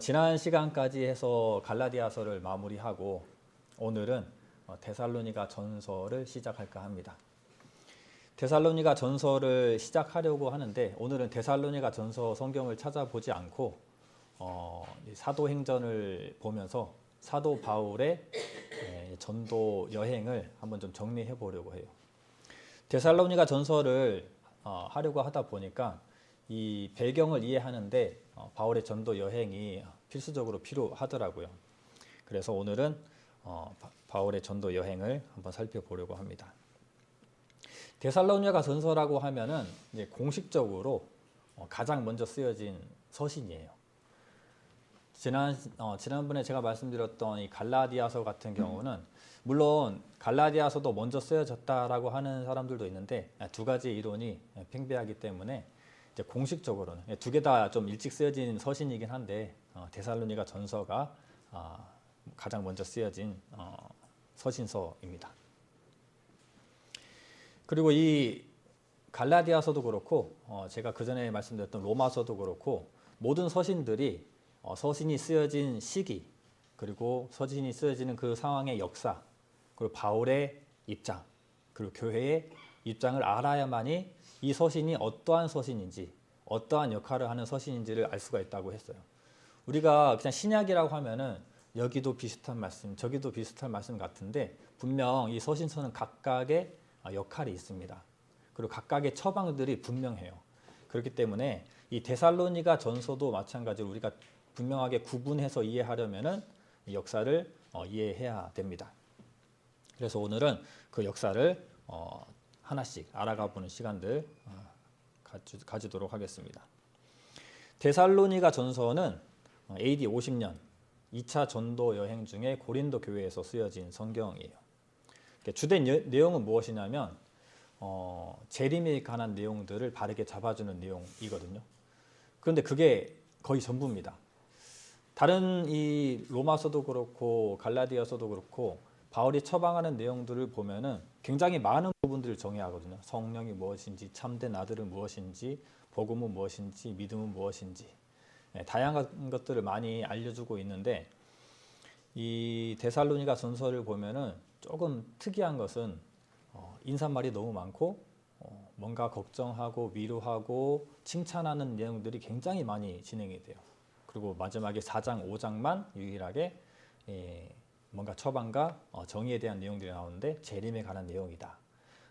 지난 시간까지 해서 갈라디아서를 마무리하고 오늘은 데살로니가 전서를 시작할까 합니다. 데살로니가 전서를 시작하려고 하는데 오늘은 데살로니가 전서 성경을 찾아보지 않고 사도행전을 보면서 사도 바울의 전도 여행을 한번 좀 정리해 보려고 해요. 데살로니가 전서를 하려고 하다 보니까 이 배경을 이해하는데 바울의 전도 여행이 필수적으로 필요하더라고요. 그래서 오늘은 바울의 전도 여행을 한번 살펴보려고 합니다. 데살로니가 전서라고 하면은 이제 공식적으로 가장 먼저 쓰여진 서신이에요. 지난번에 제가 말씀드렸던 이 갈라디아서 같은 경우는 물론 갈라디아서도 먼저 쓰여졌다라고 하는 사람들도 있는데 두 가지 이론이 팽배하기 때문에 이제 공식적으로는 두 개 다 좀 일찍 쓰여진 서신이긴 한데 데살로니가 전서가 가장 먼저 쓰여진 서신서입니다. 그리고 이 갈라디아서도 그렇고 제가 그 전에 말씀드렸던 로마서도 그렇고 모든 서신들이 서신이 쓰여진 시기 그리고 서신이 쓰여지는 그 상황의 역사 그리고 바울의 입장 그리고 교회의 입장을 알아야만이 이 서신이 어떠한 서신인지 어떠한 역할을 하는 서신인지를 알 수가 있다고 했어요. 우리가 그냥 신약이라고 하면은 여기도 비슷한 말씀 저기도 비슷한 말씀 같은데 분명 이 서신서는 각각의 역할이 있습니다. 그리고 각각의 처방들이 분명해요. 그렇기 때문에 이 데살로니가 전서도 마찬가지로 우리가 분명하게 구분해서 이해하려면은 역사를 이해해야 됩니다. 그래서 오늘은 그 역사를 하나씩 알아가 보는 시간들 가지도록 하겠습니다. 데살로니가 전서는 AD 50년 2차 전도 여행 중에 고린도 교회에서 쓰여진 성경이에요. 주된 내용은 무엇이냐면 재림에 관한 내용들을 바르게 잡아주는 내용이거든요. 그런데 그게 거의 전부입니다. 다른 이 로마서도 그렇고 갈라디아서도 그렇고 바울이 처방하는 내용들을 보면은 굉장히 많은 부분들을 정의하거든요. 성령이 무엇인지, 참된 아들은 무엇인지, 복음은 무엇인지, 믿음은 무엇인지 다양한 것들을 많이 알려주고 있는데 이 데살로니가 전서를 보면은 조금 특이한 것은 인사말이 너무 많고 뭔가 걱정하고 위로하고 칭찬하는 내용들이 굉장히 많이 진행이 돼요. 그리고 마지막에 4장, 5장만 유일하게 뭔가 처방과 정의에 대한 내용들이 나오는데 재림에 관한 내용이다.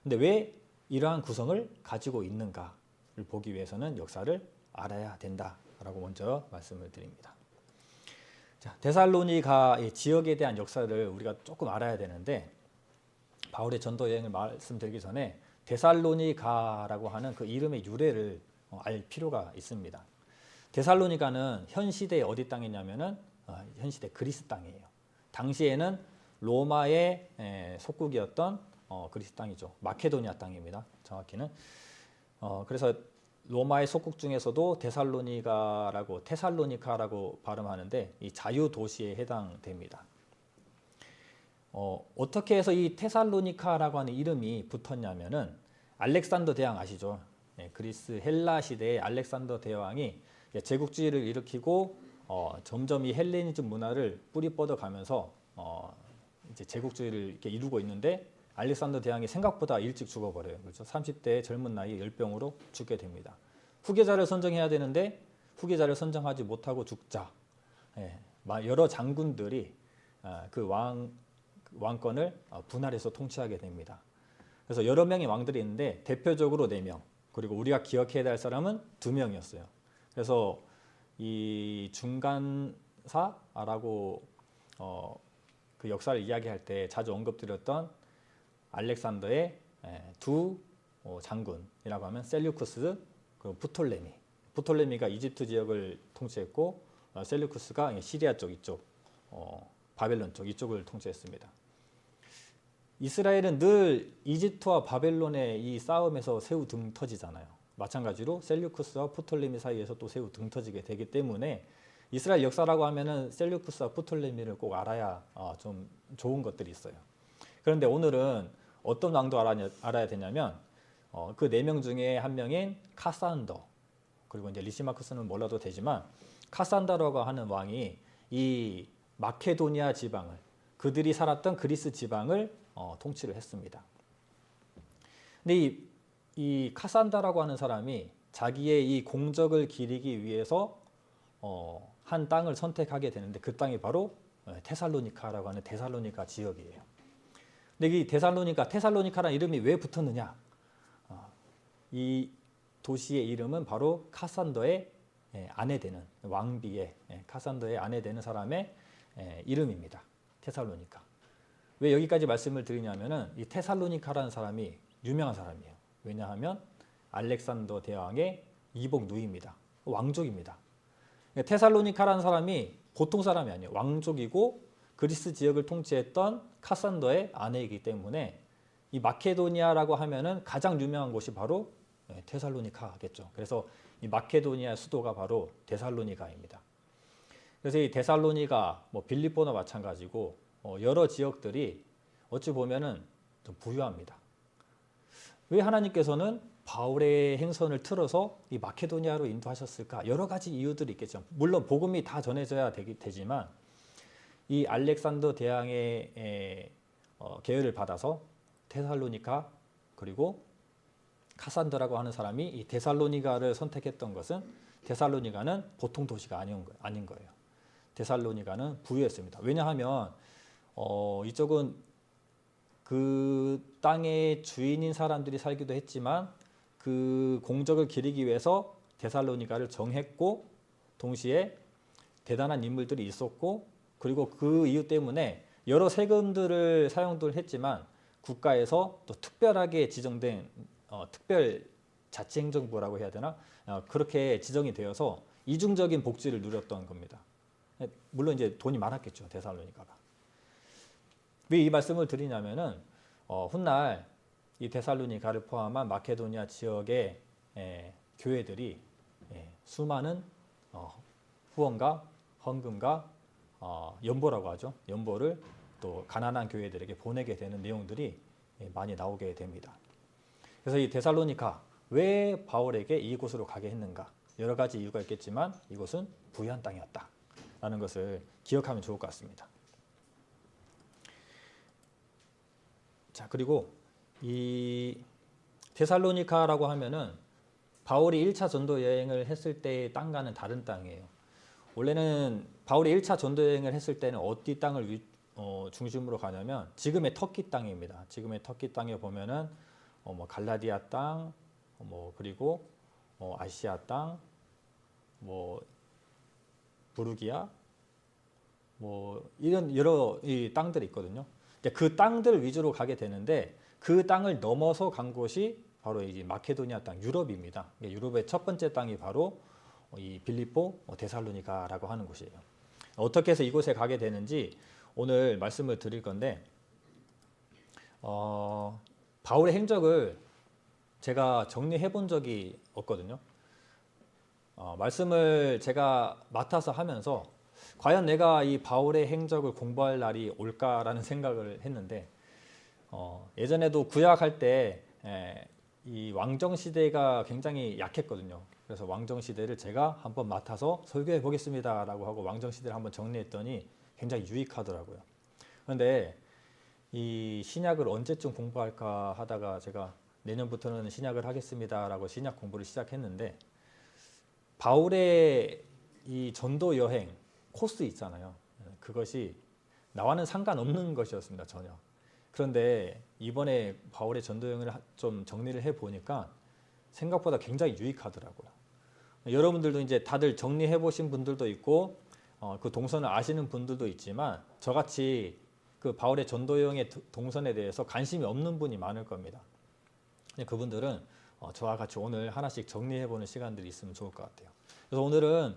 근데 왜 이러한 구성을 가지고 있는가를 보기 위해서는 역사를 알아야 된다라고 먼저 말씀을 드립니다. 자, 데살로니가 지역에 대한 역사를 우리가 조금 알아야 되는데 바울의 전도 여행을 말씀드리기 전에 데살로니가라고 하는 그 이름의 유래를 알 필요가 있습니다. 데살로니가는 현 시대에 어디 땅이냐면은 현 시대 그리스 땅이에요. 당시에는 로마의 속국이었던 그리스 땅이죠. 마케도니아 땅입니다. 정확히는. 그래서 로마의 속국 중에서도 테살로니카라고 발음하는데 이 자유 도시에 해당됩니다. 어떻게 해서 이 테살로니카라고 하는 이름이 붙었냐면은 알렉산더 대왕 아시죠? 그리스 헬라 시대에 알렉산더 대왕이 제국주의를 일으키고 점점 이 헬레니즘 문화를 뿌리 뻗어가면서 이제 제국주의를 이렇게 이루고 있는데 알렉산더 대왕이 생각보다 일찍 죽어버려요. 그렇죠? 30대 젊은 나이에 열병으로 죽게 됩니다. 후계자를 선정해야 되는데 후계자를 선정하지 못하고 죽자. 여러 장군들이 그 왕권을 분할해서 통치하게 됩니다. 그래서 여러 명의 왕들이 있는데 대표적으로 4명 그리고 우리가 기억해야 될 사람은 2명이었어요. 그래서 이 중간사라고 그 역사를 이야기할 때 자주 언급드렸던 알렉산더의 두 장군이라고 하면 셀류쿠스 그리고 프톨레미가 이집트 지역을 통치했고 셀류쿠스가 시리아 쪽 이쪽 바벨론 쪽 이쪽을 통치했습니다. 이스라엘은 늘 이집트와 바벨론의 이 싸움에서 새우 등 터지잖아요. 마찬가지로 셀류쿠스와 프톨레미 사이에서 또 새우 등 터지게 되기 때문에 이스라엘 역사라고 하면은 셀류쿠스와 프톨레미를 꼭 알아야 좀 좋은 것들이 있어요. 그런데 오늘은 어떤 왕도 알아야 되냐면 그 4명 중에 한 명인 카산더 그리고 이제 리시마쿠스는 몰라도 되지만 카산드라고 하는 왕이 이 마케도니아 지방을 그들이 살았던 그리스 지방을 통치를 했습니다. 근데 이 카산드라고 하는 사람이 자기의 이 공적을 기리기 위해서 한 땅을 선택하게 되는데 그 땅이 바로 테살로니카라고 하는 데살로니가 지역이에요. 근데 이 테살로니카라는 이름이 왜 붙었느냐? 이 도시의 이름은 바로 카산더의 아내 되는 왕비의 카산더의 아내 되는 사람의 이름입니다. 테살로니카. 왜 여기까지 말씀을 드리냐면은 이 테살로니카라는 사람이 유명한 사람이에요. 왜냐하면 알렉산더 대왕의 이복 누이입니다. 왕족입니다. 테살로니카라는 사람이 보통 사람이 아니에요. 왕족이고 그리스 지역을 통치했던 카산더의 아내이기 때문에 이 마케도니아라고 하면은 가장 유명한 곳이 바로 테살로니카겠죠. 그래서 이 마케도니아 수도가 바로 데살로니가입니다. 그래서 이 데살로니가 뭐 빌립보나 마찬가지고 여러 지역들이 어찌 보면은 좀 부유합니다. 왜 하나님께서는 바울의 행선을 틀어서 이 마케도니아로 인도하셨을까? 여러 가지 이유들이 있겠죠. 물론 복음이 다 전해져야 되지만 이 알렉산더 대왕의 계열을 받아서 테살로니카 그리고 카산드라고 하는 사람이 이 데살로니가를 선택했던 것은 데살로니가는 보통 도시가 아닌 거예요. 데살로니가는 부유했습니다. 왜냐하면 이쪽은 그 땅의 주인인 사람들이 살기도 했지만 그 공적을 기리기 위해서 데살로니가를 정했고 동시에 대단한 인물들이 있었고 그리고 그 이유 때문에 여러 세금들을 사용들 했지만 국가에서 또 특별하게 지정된 특별 자치행정부라고 해야 되나 그렇게 지정이 되어서 이중적인 복지를 누렸던 겁니다. 물론 이제 돈이 많았겠죠 데살로니가가. 왜 이 말씀을 드리냐면은 훗날 이 데살로니가를 포함한 마케도니아 지역의 교회들이 수많은 후원과 헌금과 연보라고 하죠. 연보를 또 가난한 교회들에게 보내게 되는 내용들이 많이 나오게 됩니다. 그래서 이 데살로니가 왜 바울에게 이곳으로 가게 했는가? 여러 가지 이유가 있겠지만 이곳은 부유한 땅이었다라는 것을 기억하면 좋을 것 같습니다. 자, 그리고 이 데살로니카라고 하면은 바울이 1차 전도 여행을 했을 때의 땅과는 다른 땅이에요. 원래는 바울이 1차 전도 여행을 했을 때는 어디 땅을 중심으로 가냐면 지금의 터키 땅입니다. 지금의 터키 땅에 보면은 뭐 갈라디아 땅, 뭐 그리고 아시아 땅, 뭐 부르기아, 뭐 이런 여러 이 땅들이 있거든요. 그 땅들 위주로 가게 되는데 그 땅을 넘어서 간 곳이 바로 이 마케도니아 땅, 유럽입니다. 유럽의 첫 번째 땅이 바로 이 빌립보, 데살로니가라고 하는 곳이에요. 어떻게 해서 이곳에 가게 되는지 오늘 말씀을 드릴 건데 바울의 행적을 제가 정리해 본 적이 없거든요. 말씀을 제가 맡아서 하면서 과연 내가 이 바울의 행적을 공부할 날이 올까라는 생각을 했는데 예전에도 구약할 때 이 왕정 시대가 굉장히 약했거든요. 그래서 왕정 시대를 제가 한번 맡아서 설교해 보겠습니다라고 하고 왕정 시대를 한번 정리했더니 굉장히 유익하더라고요. 그런데 이 신약을 언제쯤 공부할까 하다가 제가 내년부터는 신약을 하겠습니다라고 신약 공부를 시작했는데 바울의 이 전도 여행 코스 있잖아요. 그것이 나와는 상관없는 것이었습니다. 전혀. 그런데 이번에 바울의 전도 여행을 좀 정리를 해 보니까 생각보다 굉장히 유익하더라고요. 여러분들도 이제 다들 정리해 보신 분들도 있고 그 동선을 아시는 분들도 있지만 저같이 그 바울의 전도 여행의 동선에 대해서 관심이 없는 분이 많을 겁니다. 그분들은 저와 같이 오늘 하나씩 정리해 보는 시간들이 있으면 좋을 것 같아요. 그래서 오늘은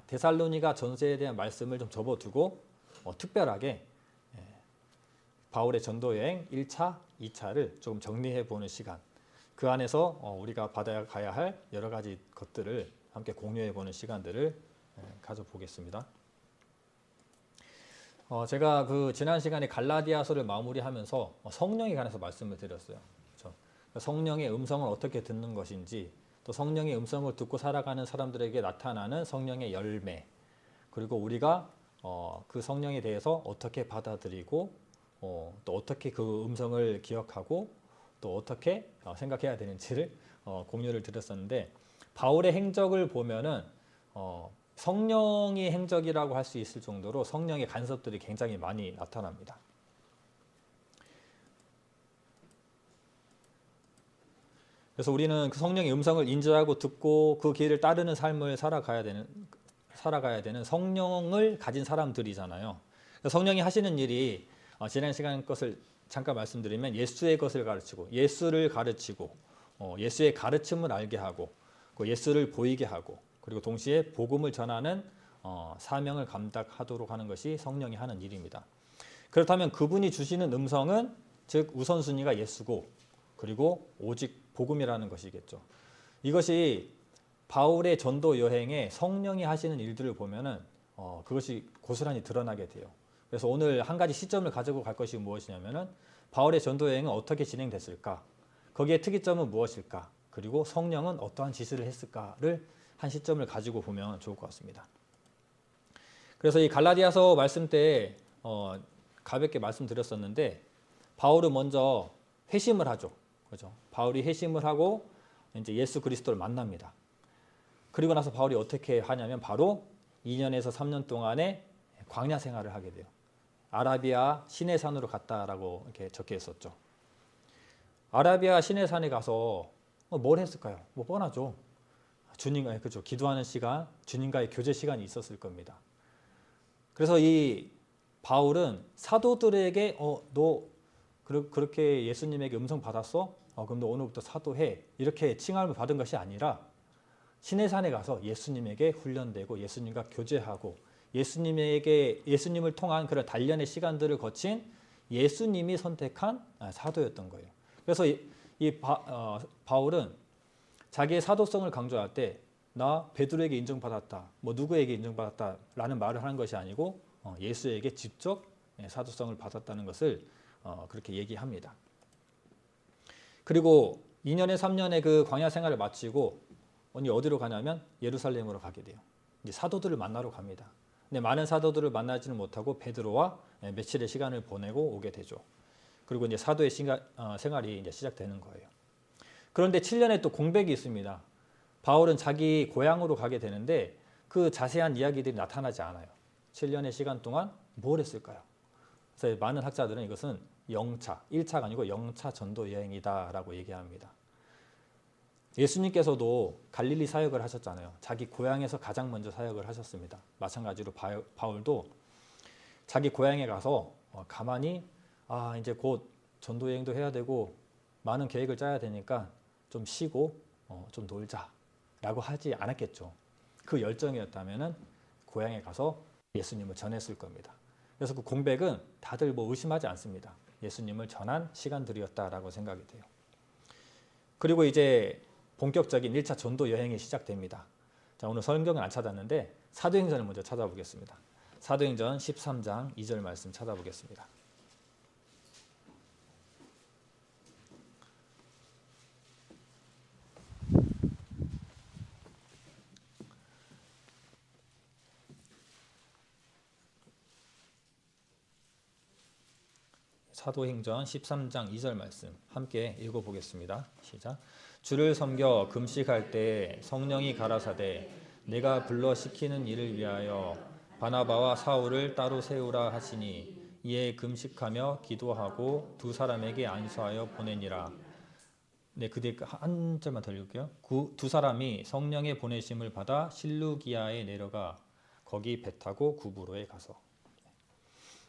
데살로니가 전서에 대한 말씀을 좀 접어두고 특별하게 바울의 전도 여행 1차, 2차를 조금 정리해 보는 시간. 그 안에서 우리가 받아가야 할 여러 가지 것들을 함께 공유해 보는 시간들을 가져보겠습니다. 제가 그 지난 시간에 갈라디아서를 마무리하면서 성령에 관해서 말씀을 드렸어요. 그렇죠? 성령의 음성을 어떻게 듣는 것인지, 또 성령의 음성을 듣고 살아가는 사람들에게 나타나는 성령의 열매, 그리고 우리가 그 성령에 대해서 어떻게 받아들이고 또 어떻게 그 음성을 기억하고 또 어떻게 생각해야 되는지를 공유를 드렸었는데, 바울의 행적을 보면은 성령의 행적이라고 할 수 있을 정도로 성령의 간섭들이 굉장히 많이 나타납니다. 그래서 우리는 그 성령의 음성을 인지하고 듣고 그 길을 따르는 삶을 살아가야 되는 성령을 가진 사람들이잖아요. 성령이 하시는 일이 지난 시간 것을 잠깐 말씀드리면 예수의 것을 가르치고 예수를 가르치고 예수의 가르침을 알게 하고 예수를 보이게 하고 그리고 동시에 복음을 전하는 사명을 감당하도록 하는 것이 성령이 하는 일입니다. 그렇다면 그분이 주시는 음성은 즉 우선순위가 예수고 그리고 오직 복음이라는 것이겠죠. 이것이 바울의 전도 여행에 성령이 하시는 일들을 보면은 그것이 고스란히 드러나게 돼요. 그래서 오늘 한 가지 시점을 가지고 갈 것이 무엇이냐면은 바울의 전도 여행은 어떻게 진행됐을까? 거기에 특이점은 무엇일까? 그리고 성령은 어떠한 지시를 했을까를 한 시점을 가지고 보면 좋을 것 같습니다. 그래서 이 갈라디아서 말씀 때 가볍게 말씀드렸었는데 바울은 먼저 회심을 하죠. 그죠? 바울이 회심을 하고 이제 예수 그리스도를 만납니다. 그리고 나서 바울이 어떻게 하냐면 바로 2년에서 3년 동안의 광야 생활을 하게 돼요. 아라비아 시내산으로 갔다라고 이렇게 적혀 있었죠. 아라비아 시내산에 가서 뭘 했을까요? 뭐 뻔하죠. 주님과 그죠? 기도하는 시간, 주님과의 교제 시간이 있었을 겁니다. 그래서 이 바울은 사도들에게 너 그렇게 예수님에게 음성 받았어? 그럼 너 오늘부터 사도해. 이렇게 칭함을 받은 것이 아니라 시내산에 가서 예수님에게 훈련되고 예수님과 교제하고 예수님을 통한 그런 단련의 시간들을 거친 예수님이 선택한 사도였던 거예요. 그래서 바울은 자기의 사도성을 강조할 때 나 베드로에게 인정받았다, 뭐 누구에게 인정받았다라는 말을 하는 것이 아니고 예수에게 직접 사도성을 받았다는 것을 그렇게 얘기합니다. 그리고 2년에 3년의 그 광야 생활을 마치고 어디로 가냐면 예루살렘으로 가게 돼요. 이제 사도들을 만나러 갑니다. 근데 많은 사도들을 만나지는 못하고 베드로와 며칠의 시간을 보내고 오게 되죠. 그리고 이제 사도의 생활이 이제 시작되는 거예요. 그런데 7년에 또 공백이 있습니다. 바울은 자기 고향으로 가게 되는데 그 자세한 이야기들이 나타나지 않아요. 7년의 시간 동안 뭘 했을까요? 그래서 많은 학자들은 이것은 영차, 1차가 아니고 영차 전도 여행이다라고 얘기합니다. 예수님께서도 갈릴리 사역을 하셨잖아요. 자기 고향에서 가장 먼저 사역을 하셨습니다. 마찬가지로 바울도 자기 고향에 가서 가만히 이제 곧 전도 여행도 해야 되고 많은 계획을 짜야 되니까 좀 쉬고 좀 놀자라고 하지 않았겠죠. 그 열정이었다면은 고향에 가서 예수님을 전했을 겁니다. 그래서 그 공백은 다들 뭐 의심하지 않습니다. 예수님을 전한 시간들이었다라고 생각이 돼요. 그리고 이제 본격적인 1차 전도 여행이 시작됩니다. 자, 오늘 성경은 안 찾았는데 사도행전을 먼저 찾아보겠습니다. 사도행전 13장 2절 말씀 찾아보겠습니다. 사도행전 13장 2절 말씀 함께 읽어보겠습니다. 시작. 주를 섬겨 금식할 때 성령이 가라사대 내가 불러 시키는 일을 위하여 바나바와 사울을 따로 세우라 하시니 이에 금식하며 기도하고 두 사람에게 안수하여 보내니라. 네, 그 뒤에 한 절만 더 읽을게요. 두 사람이 성령의 보내심을 받아 실루기아에 내려가 거기 배 타고 구브로에 가서.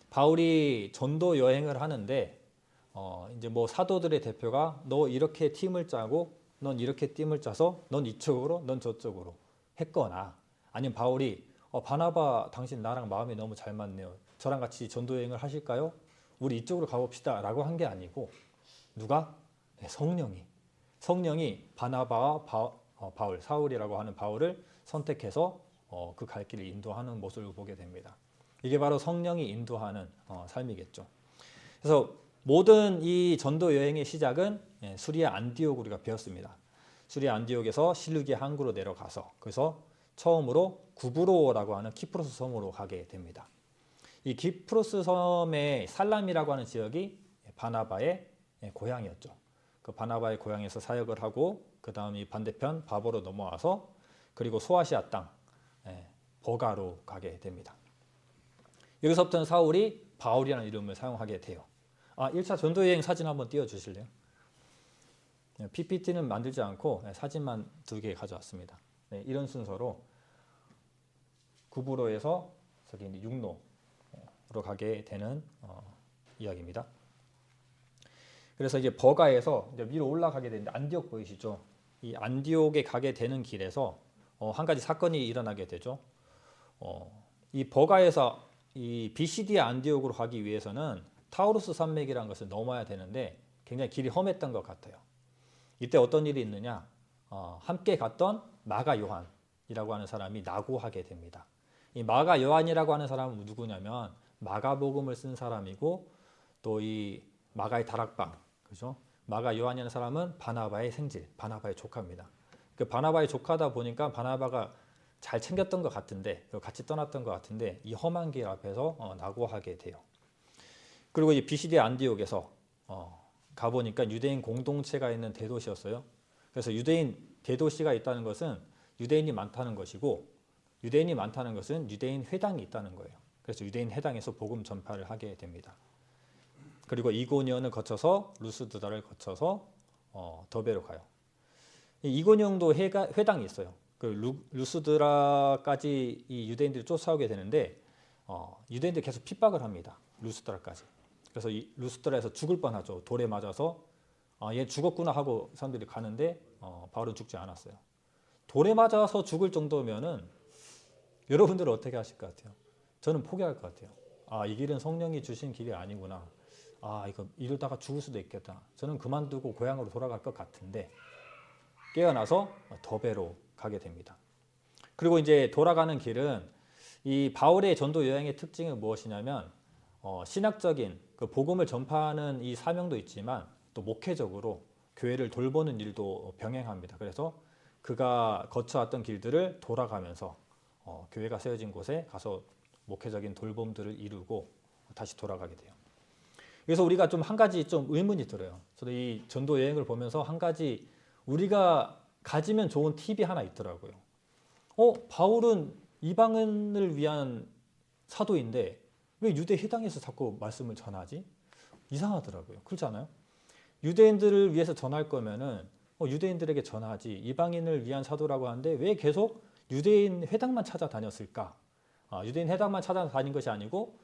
바울이 전도 여행을 하는데 이제 뭐 사도들의 대표가 너 이렇게 팀을 짜고 넌 이렇게 팀을 짜서 넌 이쪽으로 넌 저쪽으로 했거나 아니면 바울이 바나바 당신 나랑 마음이 너무 잘 맞네요. 저랑 같이 전도 여행을 하실까요? 우리 이쪽으로 가봅시다 라고 한 게 아니고 누가? 네, 성령이 바나바와 바울, 사울이라고 하는 바울을 선택해서 그 갈 길을 인도하는 모습을 보게 됩니다. 이게 바로 성령이 인도하는 삶이겠죠. 그래서 모든 이 전도 여행의 시작은 수리아 안디옥 우리가 배웠습니다. 수리아 안디옥에서 실루기아 항구로 내려가서 그래서 처음으로 구브로라고 하는 키프로스 섬으로 가게 됩니다. 이 키프로스 섬의 살람이라고 하는 지역이 바나바의 고향이었죠. 그 바나바의 고향에서 사역을 하고 그 다음 이 반대편 바보로 넘어와서 그리고 소아시아 땅 버가로 가게 됩니다. 여기서부터는 사울이 바울이라는 이름을 사용하게 돼요. 1차 전도여행 사진 한번 띄워주실래요? PPT는 만들지 않고 사진만 2개 가져왔습니다. 이런 순서로 구브로에서 저기 육로로 가게 되는 이야기입니다. 그래서 이제 버가에서 이제 위로 올라가게 되는데 안디옥 보이시죠? 이 안디옥에 가게 되는 길에서 한 가지 사건이 일어나게 되죠. 이 버가에서 이 비시디아 안디옥으로 가기 위해서는 타우루스 산맥이라는 것을 넘어야 되는데 굉장히 길이 험했던 것 같아요. 이때 어떤 일이 있느냐? 함께 갔던 마가 요한이라고 하는 사람이 낙오하게 됩니다. 이 마가 요한이라고 하는 사람은 누구냐면 마가복음을 쓴 사람이고 또 이 마가의 다락방, 그죠? 마가 요한이라는 사람은 바나바의 생질, 바나바의 조카입니다. 그 바나바의 조카다 보니까 바나바가 잘 챙겼던 것 같은데 같이 떠났던 것 같은데 이 험한 길 앞에서 낙오하게 돼요. 그리고 이 비시디아 안디옥에서 가보니까 유대인 공동체가 있는 대도시였어요. 그래서 유대인 대도시가 있다는 것은 유대인이 많다는 것이고 유대인이 많다는 것은 유대인 회당이 있다는 거예요. 그래서 유대인 회당에서 복음 전파를 하게 됩니다. 그리고 이고니온을 거쳐서 루스드라를 거쳐서 더베로 가요. 이고니온도 회당이 있어요. 그 루스드라까지 이 유대인들이 쫓아오게 되는데 유대인들이 계속 핍박을 합니다. 루스드라까지. 그래서 이 루스드라에서 죽을 뻔하죠. 돌에 맞아서 얘 죽었구나 하고 사람들이 가는데 바울은 죽지 않았어요. 돌에 맞아서 죽을 정도면은 여러분들은 어떻게 하실 것 같아요? 저는 포기할 것 같아요. 이 길은 성령이 주신 길이 아니구나. 이거 이러다가 죽을 수도 있겠다. 저는 그만두고 고향으로 돌아갈 것 같은데 깨어나서 더베로 가게 됩니다. 그리고 이제 돌아가는 길은 이 바울의 전도 여행의 특징은 무엇이냐면 신학적인 그 복음을 전파하는 이 사명도 있지만 또 목회적으로 교회를 돌보는 일도 병행합니다. 그래서 그가 거쳐왔던 길들을 돌아가면서 교회가 세워진 곳에 가서 목회적인 돌봄들을 이루고 다시 돌아가게 돼요. 그래서 우리가 좀 한 가지 좀 의문이 들어요. 저도 이 전도 여행을 보면서 한 가지 우리가 가지면 좋은 팁이 하나 있더라고요. 바울은 이방인을 위한 사도인데 왜 유대 회당에서 자꾸 말씀을 전하지? 이상하더라고요. 그렇지 않아요? 유대인들을 위해서 전할 거면은 유대인들에게 전하지 이방인을 위한 사도라고 하는데 왜 계속 유대인 회당만 찾아다녔을까? 유대인 회당만 찾아다닌 것이 아니고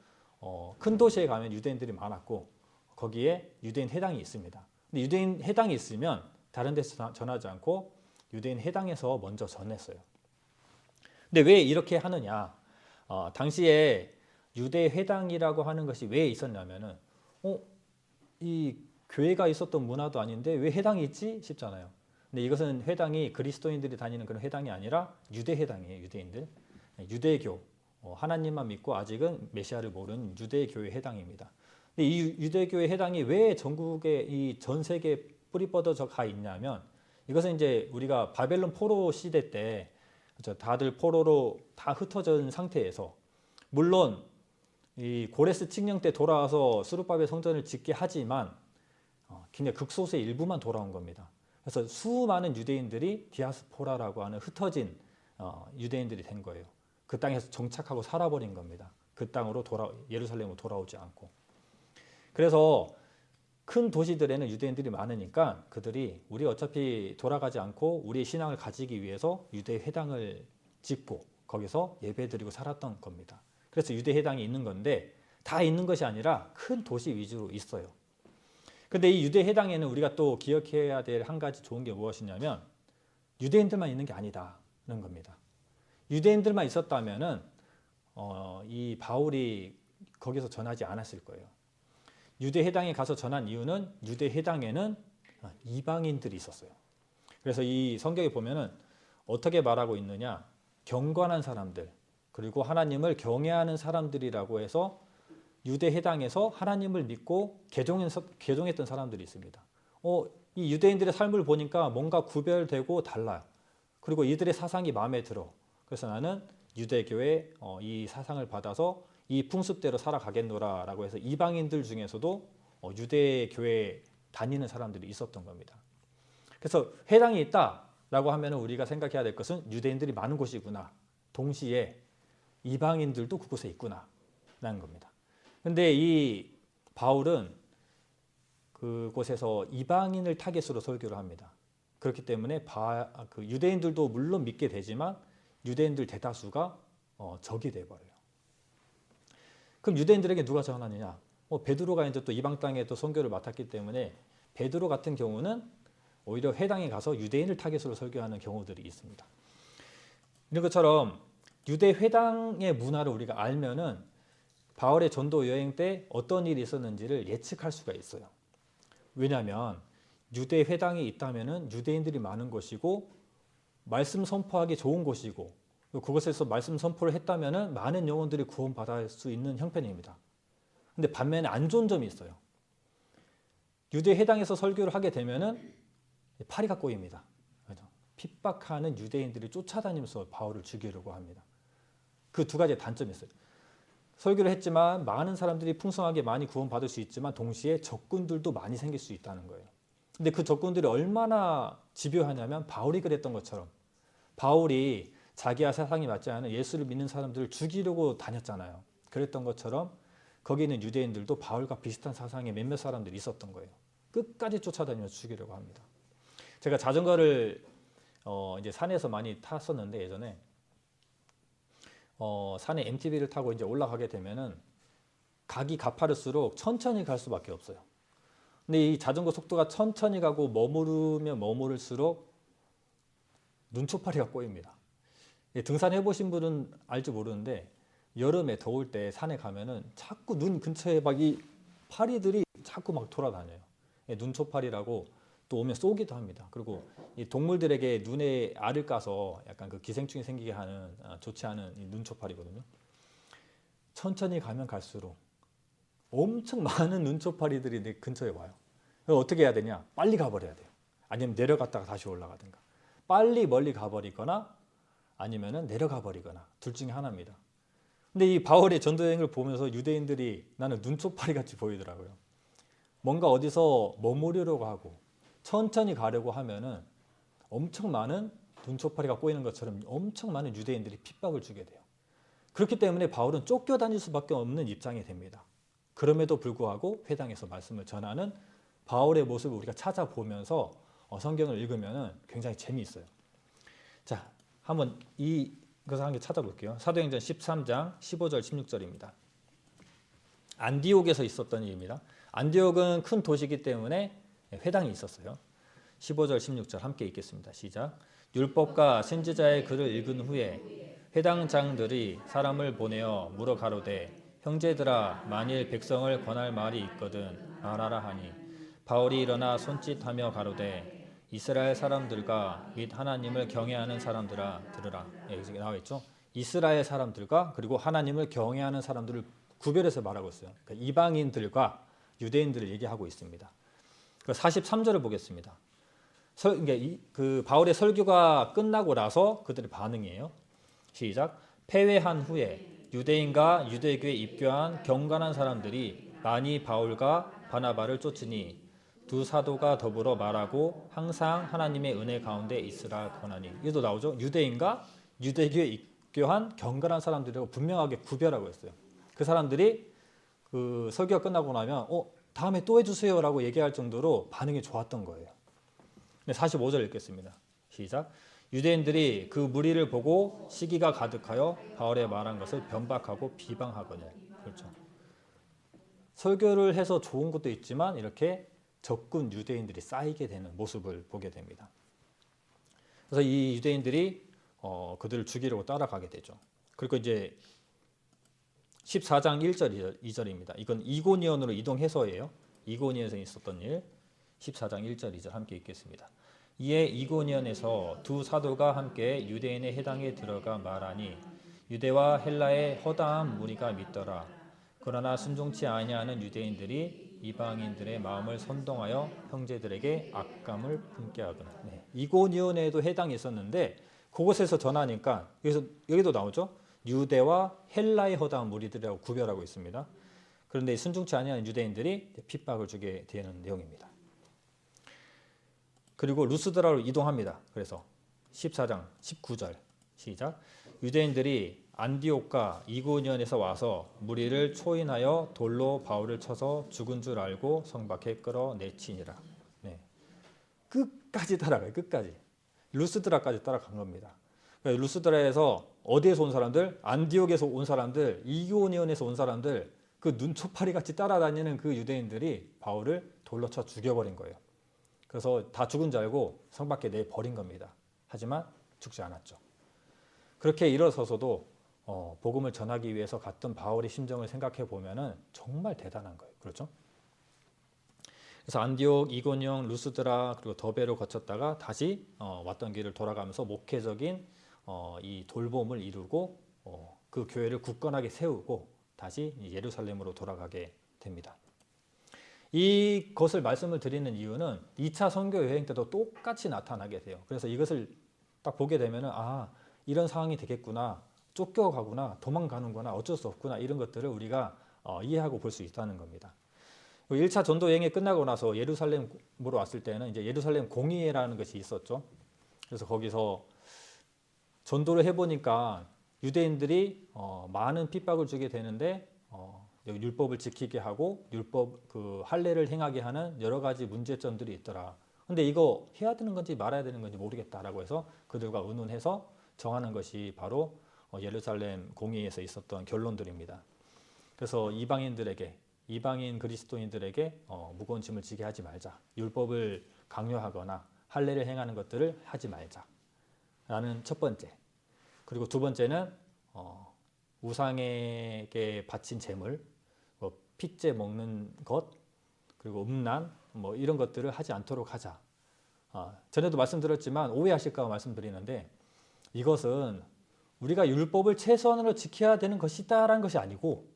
큰 도시에 가면 유대인들이 많았고 거기에 유대인 회당이 있습니다. 근데 유대인 회당이 있으면 다른 데서 전하지 않고 유대인 회당에서 먼저 전했어요. 근데 왜 이렇게 하느냐? 당시에 유대 회당이라고 하는 것이 왜 있었냐면은 이 교회가 있었던 문화도 아닌데 왜 회당이 있지 싶잖아요. 근데 이것은 회당이 그리스도인들이 다니는 그런 회당이 아니라 유대 회당이에요. 유대인들, 유대교, 하나님만 믿고 아직은 메시아를 모르는 유대교회 회당입니다. 근데 이 유대교회 회당이 왜 전국에 이 전 세계에 뿌리 뻗어져 가 있냐면 이것은 이제 우리가 바벨론 포로 시대 때 다들 포로로 다 흩어진 상태에서 물론 이 고레스 칙령 때 돌아와서 스룹바벨 성전을 짓게 하지만 그냥 극소수의 일부만 돌아온 겁니다. 그래서 수많은 유대인들이 디아스포라라고 하는 흩어진 유대인들이 된 거예요. 그 땅에서 정착하고 살아버린 겁니다. 그 땅으로 예루살렘으로 돌아오지 않고. 그래서 큰 도시들에는 유대인들이 많으니까 그들이 우리 어차피 돌아가지 않고 우리의 신앙을 가지기 위해서 유대 회당을 짓고 거기서 예배드리고 살았던 겁니다. 그래서 유대 회당이 있는 건데 다 있는 것이 아니라 큰 도시 위주로 있어요. 근데 이 유대 회당에는 우리가 또 기억해야 될 한 가지 좋은 게 무엇이냐면 유대인들만 있는 게 아니다는 겁니다. 유대인들만 있었다면은 이 바울이 거기서 전하지 않았을 거예요. 유대 회당에 가서 전한 이유는 유대 회당에는 이방인들이 있었어요. 그래서 이 성경에 보면은 어떻게 말하고 있느냐? 경건한 사람들 그리고 하나님을 경외하는 사람들이라고 해서 유대 회당에서 하나님을 믿고 개종했던 사람들이 있습니다. 이 유대인들의 삶을 보니까 뭔가 구별되고 달라요. 그리고 이들의 사상이 마음에 들어. 그래서 나는 유대교의 이 사상을 받아서 이 풍습대로 살아가겠노라라고 해서 이방인들 중에서도 유대교에 다니는 사람들이 있었던 겁니다. 그래서 회당이 있다라고 하면 우리가 생각해야 될 것은 유대인들이 많은 곳이구나. 동시에 이방인들도 그곳에 있구나라는 겁니다. 근데 이 바울은 그곳에서 이방인을 타겟으로 설교를 합니다. 그렇기 때문에 유대인들도 물론 믿게 되지만 유대인들 대다수가 적이 돼버려요. 그럼 유대인들에게 누가 전하느냐? 베드로가 이제 또 이방 땅에 또 선교를 맡았기 때문에 베드로 같은 경우는 오히려 회당에 가서 유대인을 타겟으로 설교하는 경우들이 있습니다. 이런 것처럼 유대 회당의 문화를 우리가 알면은 바울의 전도 여행 때 어떤 일이 있었는지를 예측할 수가 있어요. 왜냐하면 유대 회당이 있다면은 유대인들이 많은 곳이고 말씀 선포하기 좋은 곳이고 그곳에서 말씀 선포를 했다면은 많은 영혼들이 구원받을 수 있는 형편입니다. 근데 반면에 안 좋은 점이 있어요. 유대 회당에서 설교를 하게 되면은 파리가 꼬입니다. 핍박하는 유대인들이 쫓아다니면서 바울을 죽이려고 합니다. 그 두 가지의 단점이 있어요. 설교를 했지만 많은 사람들이 풍성하게 많이 구원받을 수 있지만 동시에 적군들도 많이 생길 수 있다는 거예요. 근데 그 적군들이 얼마나 집요하냐면 바울이 그랬던 것처럼 바울이 자기와 세상이 맞지 않은 예수를 믿는 사람들을 죽이려고 다녔잖아요. 그랬던 것처럼 거기 있는 유대인들도 바울과 비슷한 사상의 몇몇 사람들이 있었던 거예요. 끝까지 쫓아다니면서 죽이려고 합니다. 제가 자전거를 이제 산에서 많이 탔었는데 예전에 산에 MTB를 타고 이제 올라가게 되면은 각이 가파를수록 천천히 갈 수밖에 없어요. 근데 이 자전거 속도가 천천히 가고 머무르면 머무를수록 눈초파리가 꼬입니다. 등산해 보신 분은 알지 모르는데 여름에 더울 때 산에 가면은 자꾸 눈 근처에 막 이 파리들이 자꾸 막 돌아다녀요. 눈초파리라고 또 오면 쏘기도 합니다. 그리고 이 동물들에게 눈에 알을 까서 약간 그 기생충이 생기게 하는 좋지 않은 이 눈초파리거든요. 천천히 가면 갈수록 엄청 많은 눈초파리들이 내 근처에 와요. 그럼 어떻게 해야 되냐? 빨리 가버려야 돼요. 아니면 내려갔다가 다시 올라가든가. 빨리 멀리 가버리거나 아니면은 내려가 버리거나 둘 중에 하나입니다. 근데 이 바울의 전도여행을 보면서 유대인들이 나는 눈초파리 같이 보이더라고요. 뭔가 어디서 머무르려고 하고 천천히 가려고 하면은 엄청 많은 눈초파리가 꼬이는 것처럼 엄청 많은 유대인들이 핍박을 주게 돼요. 그렇기 때문에 바울은 쫓겨다닐 수밖에 없는 입장이 됩니다. 그럼에도 불구하고 회당에서 말씀을 전하는 바울의 모습을 우리가 찾아보면서 성경을 읽으면 굉장히 재미있어요. 자, 한번 이것을 한 개 찾아볼게요. 사도행전 13장 15절 16절입니다. 안디옥에서 있었던 일입니다. 안디옥은 큰 도시이기 때문에 회당이 있었어요. 15절 16절 함께 읽겠습니다. 시작. 율법과 선지자의 글을 읽은 후에 회당장들이 사람을 보내어 물어 가로되 형제들아 만일 백성을 권할 말이 있거든 말하라 하니 바울이 일어나 손짓하며 가로되 이스라엘 사람들과 및 하나님을 경외하는 사람들아 들으라. 여기 나와 있죠. 이스라엘 사람들과 그리고 하나님을 경외하는 사람들을 구별해서 말하고 있어요. 그러니까 이방인들과 유대인들을 얘기하고 있습니다. 43절을 보겠습니다. 그 바울의 설교가 끝나고 나서 그들의 반응이에요. 시작. 패회한 후에 유대인과 유대교에 입교한 경건한 사람들이 많이 바울과 바나바를 쫓으니 두 사도가 더불어 말하고 항상 하나님의 은혜 가운데 있으라 권하니. 이것도 나오죠. 유대인과 유대교에 입교한 경건한 사람들이라고 분명하게 구별하고 있어요. 그 사람들이 그 설교가 끝나고 나면 다음에 또 해주세요라고 얘기할 정도로 반응이 좋았던 거예요. 45절 읽겠습니다. 시작. 유대인들이 그 무리를 보고 시기가 가득하여 바울의 말한 것을 변박하고 비방하거늘. 그렇죠. 설교를 해서 좋은 것도 있지만 이렇게 적군 유대인들이 쌓이게 되는 모습을 보게 됩니다. 그래서 이 유대인들이 그들을 죽이려고 따라가게 되죠. 그리고 이제 14장 1절 2절입니다. 이건 이고니온으로 이동해서예요. 이고니온에서 있었던 일. 14장 1절 2절 함께 읽겠습니다. 이에 이고니온에서 두 사도가 함께 유대인의 회당에 들어가 말하니 유대와 헬라의 허다한 무리가 믿더라. 그러나 순종치 아니하는 유대인들이 이방인들의 마음을 선동하여 형제들에게 악감을 품게 하거나. 네. 이고니온에도 해당이 있었는데 그곳에서 전하니까 여기도 나오죠. 유대와 헬라에 허다한 무리들이라고 구별하고 있습니다. 그런데 순종치 아니하는 유대인들이 핍박을 주게 되는 내용입니다. 그리고 루스드라로 이동합니다. 그래서 14장 19절 시작. 유대인들이 안디옥과 이고니온에서 와서 무리를 초인하여 돌로 바울을 쳐서 죽은 줄 알고 성 밖에 끌어내치니라. 네. 끝까지 따라가요. 끝까지. 루스드라까지 따라간 겁니다. 그러니까 루스드라에서 어디에서 온 사람들? 안디옥에서 온 사람들, 이고니온에서 온 사람들, 그 눈초파리 같이 따라다니는 그 유대인들이 바울을 돌로 쳐 죽여버린 거예요. 그래서 다 죽은 줄 알고 성 밖에 내버린 겁니다. 하지만 죽지 않았죠. 그렇게 일어서서도 복음을 전하기 위해서 갔던 바울의 심정을 생각해 보면은 정말 대단한 거예요. 그렇죠? 그래서 안디옥, 이고니온, 루스드라 그리고 더베로 거쳤다가 다시 왔던 길을 돌아가면서 목회적인 이 돌봄을 이루고 그 교회를 굳건하게 세우고 다시 예루살렘으로 돌아가게 됩니다. 이것을 말씀을 드리는 이유는 2차 선교 여행 때도 똑같이 나타나게 돼요. 그래서 이것을 딱 보게 되면은 이런 상황이 되겠구나, 쫓겨가구나, 도망가는구나, 어쩔 수 없구나 이런 것들을 우리가 이해하고 볼 수 있다는 겁니다. 1차 전도 여행이 끝나고 나서 예루살렘으로 왔을 때는 이제 예루살렘 공의회라는 것이 있었죠. 그래서 거기서 전도를 해보니까 유대인들이 많은 핍박을 주게 되는데 율법을 지키게 하고 율법 그 할례를 행하게 하는 여러 가지 문제점들이 있더라. 근데 이거 해야 되는 건지 말아야 되는 건지 모르겠다라고 해서 그들과 의논해서 정하는 것이 바로 예루살렘 공의회에서 있었던 결론들입니다. 그래서 이방인 그리스도인들에게 무거운 짐을 지게 하지 말자. 율법을 강요하거나 할례를 행하는 것들을 하지 말자라는 첫 번째. 그리고 두 번째는 우상에게 바친 제물, 핏째 먹는 것, 그리고 음란 이런 것들을 하지 않도록 하자. 전에도 말씀드렸지만 오해하실까 봐 말씀드리는데 이것은 우리가 율법을 최소한으로 지켜야 되는 것이다라는 것이 아니고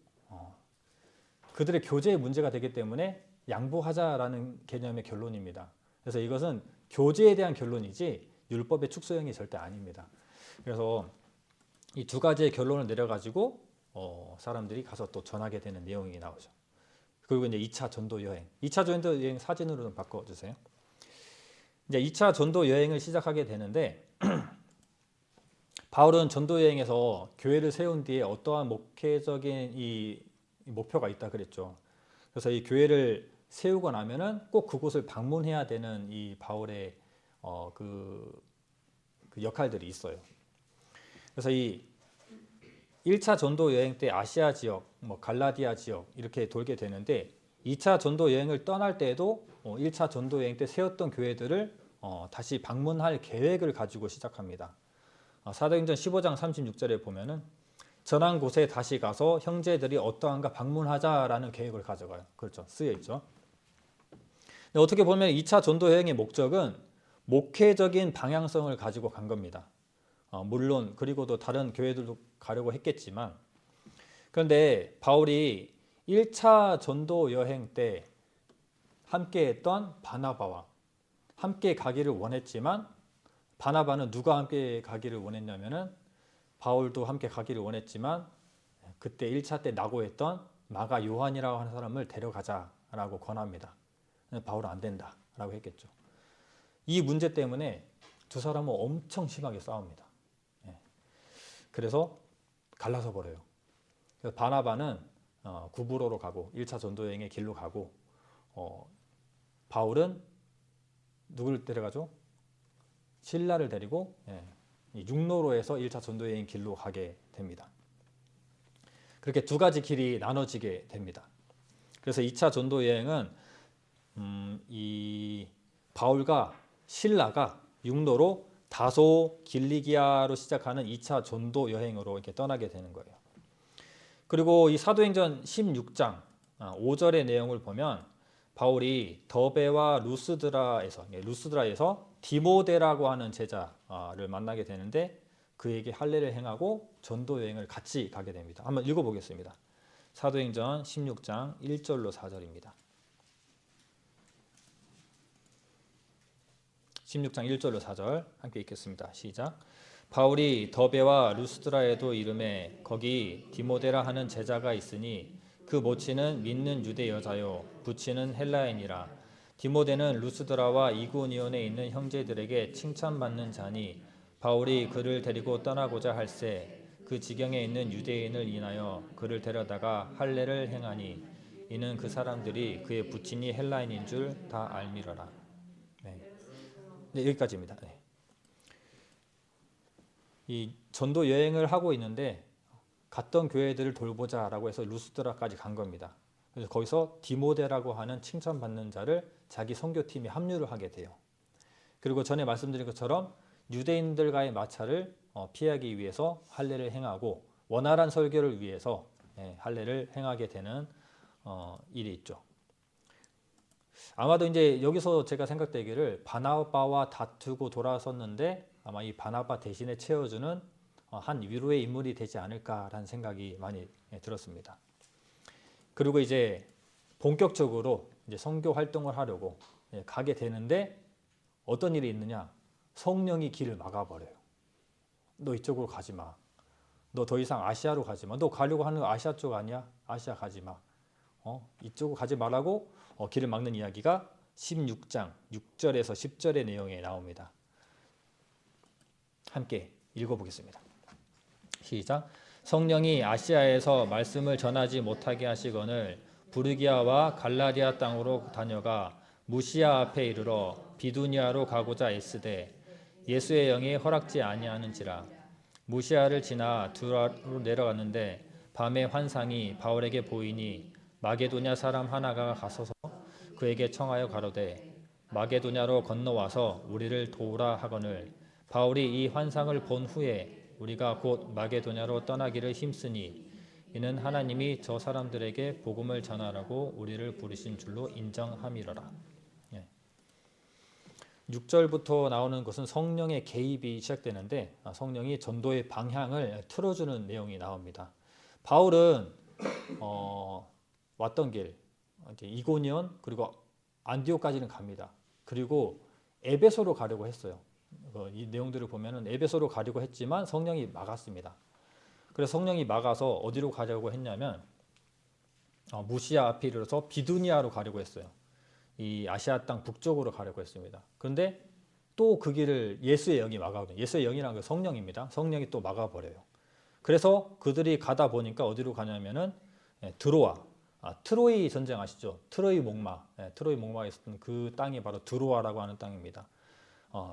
그들의 교제의 문제가 되기 때문에 양보하자라는 개념의 결론입니다. 그래서 이것은 교제에 대한 결론이지 율법의 축소형이 절대 아닙니다. 그래서 이 두 가지의 결론을 내려가지고 사람들이 가서 또 전하게 되는 내용이 나오죠. 그리고 이제 2차 전도 여행. 2차 전도 여행 사진으로 좀 바꿔주세요. 이제 2차 전도 여행을 시작하게 되는데 바울은 전도 여행에서 교회를 세운 뒤에 어떠한 목회적인 이 목표가 있다 그랬죠. 그래서 이 교회를 세우고 나면은 꼭 그곳을 방문해야 되는 이 바울의 그 역할들이 있어요. 그래서 이 1차 전도 여행 때 아시아 지역, 갈라디아 지역 이렇게 돌게 되는데 2차 전도 여행을 떠날 때에도 1차 전도 여행 때 세웠던 교회들을 다시 방문할 계획을 가지고 시작합니다. 사도행전 15장 36절에 보면은 전한 곳에 다시 가서 형제들이 어떠한가 방문하자라는 계획을 가져가요. 그렇죠. 쓰여 있죠. 어떻게 보면 2차 전도 여행의 목적은 목회적인 방향성을 가지고 간 겁니다. 물론 그리고도 다른 교회들도 가려고 했겠지만 그런데 바울이 1차 전도 여행 때 함께 했던 바나바와 함께 가기를 원했지만 바나바는 누가 함께 가기를 원했냐면은 바울도 함께 가기를 원했지만 그때 1차 때 낙오했던 마가 요한이라고 하는 사람을 데려가자라고 권합니다. 바울은 안 된다라고 했겠죠. 이 문제 때문에 두 사람은 엄청 심하게 싸웁니다. 그래서 갈라서 버려요. 그래서 바나바는 구브로로 가고 1차 전도 여행의 길로 가고 바울은 누구를 데려가죠? 실라를 데리고 육로로에서 1차 전도 여행 길로 가게 됩니다. 그렇게 두 가지 길이 나눠지게 됩니다. 그래서 2차 전도 여행은 이 바울과 실라가 육로로 다소 길리기아로 시작하는 2차 전도 여행으로 이렇게 떠나게 되는 거예요. 그리고 이 사도행전 16장 5절의 내용을 보면 바울이 더베와 루스드라에서 디모데라고 하는 제자를 만나게 되는데 그에게 할례를 행하고 전도 여행을 같이 가게 됩니다. 한번 읽어보겠습니다. 사도행전 16장 1절로 4절입니다. 16장 1절로 4절 함께 읽겠습니다. 시작. 바울이 더베와 루스드라에도 이름에 거기 디모데라 하는 제자가 있으니 그 모친은 믿는 유대 여자요 부친은 헬라인이라. 디모데는 루스드라와 이고니온에 있는 형제들에게 칭찬받는 자니 바울이 그를 데리고 떠나고자 할새 그 지경에 있는 유대인을 인하여 그를 데려다가 할례를 행하니 이는 그 사람들이 그의 부친이 헬라인인 줄 다 알미러라. 네. 네, 여기까지입니다. 네. 이 전도 여행을 하고 있는데 갔던 교회들을 돌보자라고 해서 루스드라까지 간 겁니다. 그래서 거기서 디모데라고 하는 칭찬받는 자를 자기 선교팀에 합류를 하게 돼요. 그리고 전에 말씀드린 것처럼 유대인들과의 마찰을 피하기 위해서 할례를 행하고 원활한 설교를 위해서 할례를 행하게 되는 일이 있죠. 아마도 이제 여기서 제가 생각되기를 바나바와 다투고 돌아섰는데 아마 이 바나바 대신에 채워주는 한 위로의 인물이 되지 않을까라는 생각이 많이 들었습니다. 그리고 이제 본격적으로 이제 선교 활동을 하려고 가게 되는데 어떤 일이 있느냐? 성령이 길을 막아버려요. 너 이쪽으로 가지 마. 너 더 이상 아시아로 가지 마. 너 가려고 하는 거 아시아 쪽 아니야? 아시아 가지 마. 이쪽으로 가지 말라고 길을 막는 이야기가 16장 6절에서 10절의 내용에 나옵니다. 함께 읽어보겠습니다. 시작. 성령이 아시아에서 말씀을 전하지 못하게 하시거늘 부르기아와 갈라디아 땅으로 다녀가 무시아 앞에 이르러 비두니아로 가고자 애쓰되 예수의 영이 허락지 아니하는지라. 무시아를 지나 두라로 내려갔는데 밤에 환상이 바울에게 보이니 마게도냐 사람 하나가 가서서 그에게 청하여 가로되 마게도냐로 건너와서 우리를 도우라 하거늘 바울이 이 환상을 본 후에 우리가 곧 마게도냐로 떠나기를 힘쓰니 이는 하나님이 저 사람들에게 복음을 전하라고 우리를 부르신 줄로 인정함이로라. 6절부터 나오는 것은 성령의 개입이 시작되는데 성령이 전도의 방향을 틀어주는 내용이 나옵니다. 바울은 왔던 길 이고니온 그리고 안디옥까지는 갑니다. 그리고 에베소로 가려고 했어요. 이 내용들을 보면은 에베소로 가려고 했지만 성령이 막았습니다. 그래서 성령이 막아서 어디로 가려고 했냐면 무시아 앞에 이르러서 비두니아로 가려고 했어요. 이 아시아 땅 북쪽으로 가려고 했습니다. 그런데 또 그 길을 예수의 영이 막아거든요. 예수의 영이라는 건 성령입니다. 성령이 또 막아버려요. 그래서 그들이 가다 보니까 어디로 가냐면은 드로아, 트로이 전쟁 아시죠? 트로이 목마, 트로이 목마에 있었던 그 땅이 바로 드로아라고 하는 땅입니다.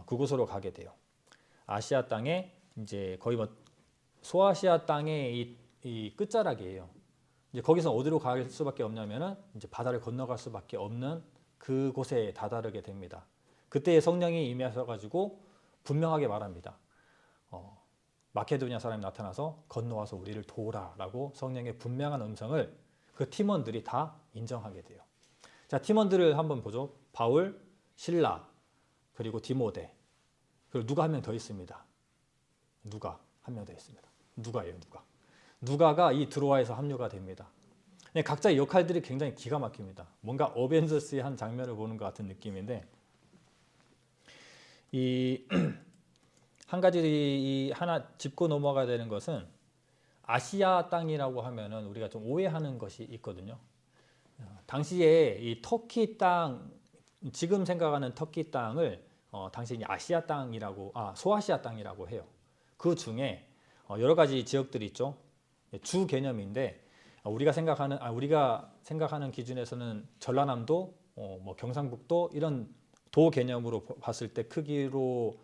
그곳으로 가게 돼요. 아시아 땅에 이제 거의 뭐 소아시아 땅의 이 끝자락이에요. 이제 거기서 어디로 갈 수밖에 없냐면은 이제 바다를 건너갈 수밖에 없는 그곳에 다다르게 됩니다. 그때 성령이 임하셔 가지고 분명하게 말합니다. 마케도니아 사람이 나타나서 건너와서 우리를 도우라라고 성령의 분명한 음성을 그 팀원들이 다 인정하게 돼요. 자, 팀원들을 한번 보죠. 바울, 실라, 그리고 디모데. 그리고 누가 한 명 더 있습니다. 누가 한 명 더 있습니다. 누가예요, 누가. 누가가 이 드로아에서 합류가 됩니다. 각자의 역할들이 굉장히 기가 막힙니다. 뭔가 어벤져스의 한 장면을 보는 것 같은 느낌인데 이 한 가지 하나 짚고 넘어가야 되는 것은 아시아 땅이라고 하면은 우리가 좀 오해하는 것이 있거든요. 당시에 이 터키 땅 지금 생각하는 터키 땅을 당시 아시아 땅이라고 소아시아 땅이라고 해요. 그 중에 여러 가지 지역들이 있죠. 주 개념인데 우리가 생각하는 기준에서는 전라남도, 뭐 경상북도 이런 도 개념으로 봤을 때 크기로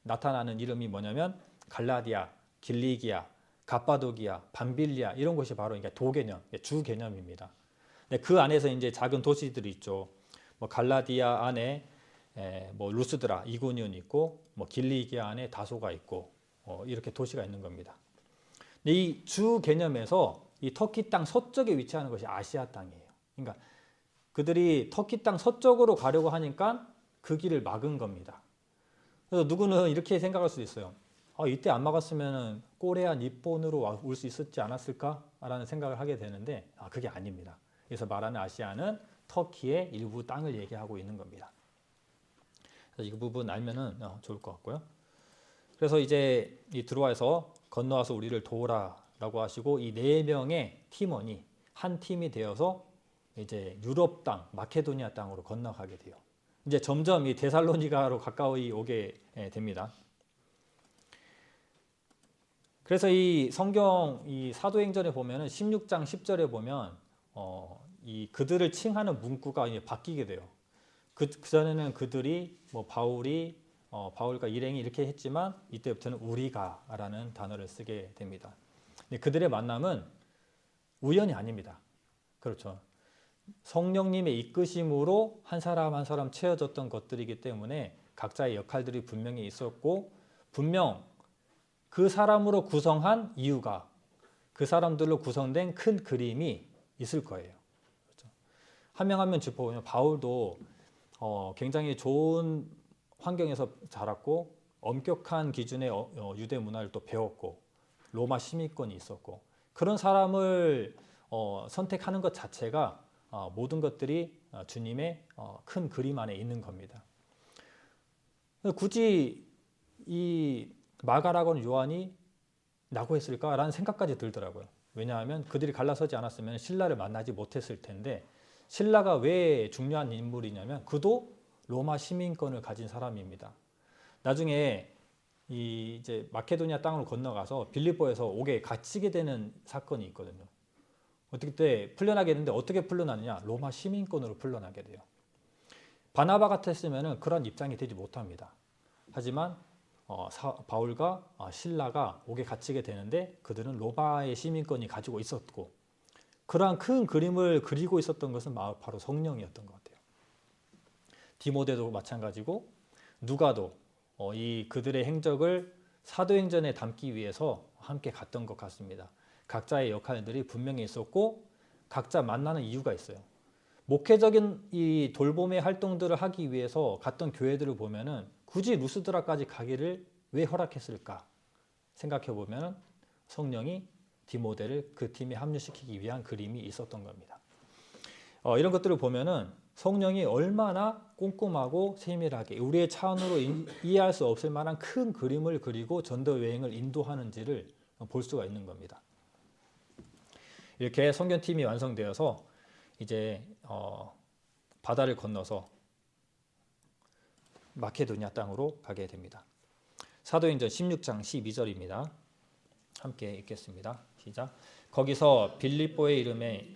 나타나는 이름이 뭐냐면 갈라디아, 길리기아, 갑바도기아, 밤빌리아 이런 곳이 바로 도 개념, 주 개념입니다. 그 안에서 이제 작은 도시들이 있죠. 뭐 갈라디아 안에 뭐 루스드라, 이고니온이 있고, 뭐 길리기아 안에 다소가 있고, 이렇게 도시가 있는 겁니다. 이 주 개념에서 이 터키 땅 서쪽에 위치하는 것이 아시아 땅이에요. 그러니까 그들이 터키 땅 서쪽으로 가려고 하니까 그 길을 막은 겁니다. 그래서 누구는 이렇게 생각할 수도 있어요. 이때 안 막았으면 꼬레아 니폰으로 올 수 있었지 않았을까라는 생각을 하게 되는데 그게 아닙니다. 그래서 말하는 아시아는 터키의 일부 땅을 얘기하고 있는 겁니다. 그래서 이 부분 알면은 좋을 것 같고요. 그래서 이제 이 드로아에서 건너와서 우리를 도우라라고 하시고 이 네 명의 팀원이 한 팀이 되어서 이제 유럽 땅, 마케도니아 땅으로 건너가게 돼요. 이제 점점 이 데살로니가로 가까이 오게 됩니다. 그래서 이 성경 이 사도행전에 보면은 16장 10절에 보면 이 그들을 칭하는 문구가 이제 바뀌게 돼요. 그 전에는 그들이 뭐 바울과 일행이 이렇게 했지만 이때부터는 우리가라는 단어를 쓰게 됩니다. 근데 그들의 만남은 우연이 아닙니다. 그렇죠. 성령님의 이끄심으로 한 사람 한 사람 채워졌던 것들이기 때문에 각자의 역할들이 분명히 있었고 분명 그 사람으로 구성한 이유가 그 사람들로 구성된 큰 그림이 있을 거예요. 그렇죠? 한 명 한 명 짚어보면 바울도 굉장히 좋은 환경에서 자랐고 엄격한 기준의 유대 문화를 또 배웠고 로마 시민권이 있었고 그런 사람을 선택하는 것 자체가 모든 것들이 주님의 큰 그림 안에 있는 겁니다. 굳이 이 마가라고는 요한이 라고 했을까라는 생각까지 들더라고요. 왜냐하면 그들이 갈라서지 않았으면 신라를 만나지 못했을 텐데 신라가 왜 중요한 인물이냐면 그도 로마 시민권을 가진 사람입니다. 나중에 이제 마케도니아 땅으로 건너가서 빌립보에서 옥에 갇히게 되는 사건이 있거든요. 어떻게 때 풀려나게 되는데 어떻게 풀려나느냐? 로마 시민권으로 풀려나게 돼요. 바나바 같았으면 그런 입장이 되지 못합니다. 하지만 바울과 실라가 옥에 갇히게 되는데 그들은 로마의 시민권이 가지고 있었고 그러한 큰 그림을 그리고 있었던 것은 바로 성령이었던 것 같아요. 디모데도 마찬가지고 누가도 이 그들의 행적을 사도행전에 담기 위해서 함께 갔던 것 같습니다. 각자의 역할들이 분명히 있었고 각자 만나는 이유가 있어요. 목회적인 이 돌봄의 활동들을 하기 위해서 갔던 교회들을 보면은 굳이 루스드라까지 가기를 왜 허락했을까 생각해 보면 성령이 디모데를 그 팀에 합류시키기 위한 그림이 있었던 겁니다. 이런 것들을 보면은 성령이 얼마나 꼼꼼하고 세밀하게 우리의 차원으로 이해할 수 없을 만한 큰 그림을 그리고 전도 여행을 인도하는지를 볼 수가 있는 겁니다. 이렇게 선견팀이 완성되어서 이제 바다를 건너서 마케도니아 땅으로 가게 됩니다. 사도행전 16장 12절입니다. 함께 읽겠습니다. 시작. 거기서 빌립보의 이름에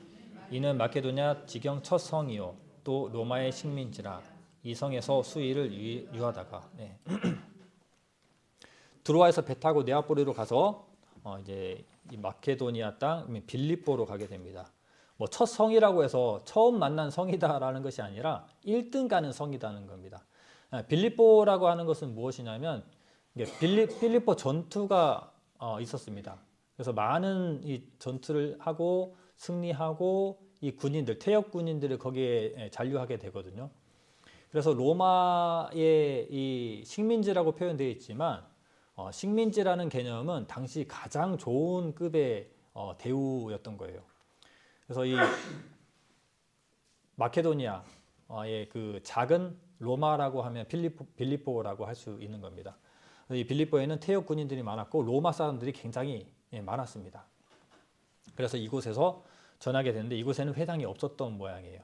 이는 마케도냐 지경 첫 성이요 또 로마의 식민지라 이 성에서 수일을 유하다가 드로아에서 배 타고 네아폴리로 가서 이제 이 마케도니아 땅 빌립보로 가게 됩니다. 뭐 첫 성이라고 해서 처음 만난 성이다라는 것이 아니라 1등 가는 성이라는 겁니다. 빌립보라고 하는 것은 무엇이냐면 빌립보 전투가 있었습니다. 그래서 많은 이 전투를 하고 승리하고 이 군인들 태역 군인들을 거기에 잔류하게 되거든요. 그래서 로마의 이 식민지라고 표현되어 있지만 식민지라는 개념은 당시 가장 좋은 급의 대우였던 거예요. 그래서 이 마케도니아의 그 작은 로마라고 하면 빌립보라고 할 수 있는 겁니다. 이 빌립보에는 태역 군인들이 많았고 로마 사람들이 굉장히 많았습니다. 그래서 이곳에서 전하게 되는데 이곳에는 회당이 없었던 모양이에요.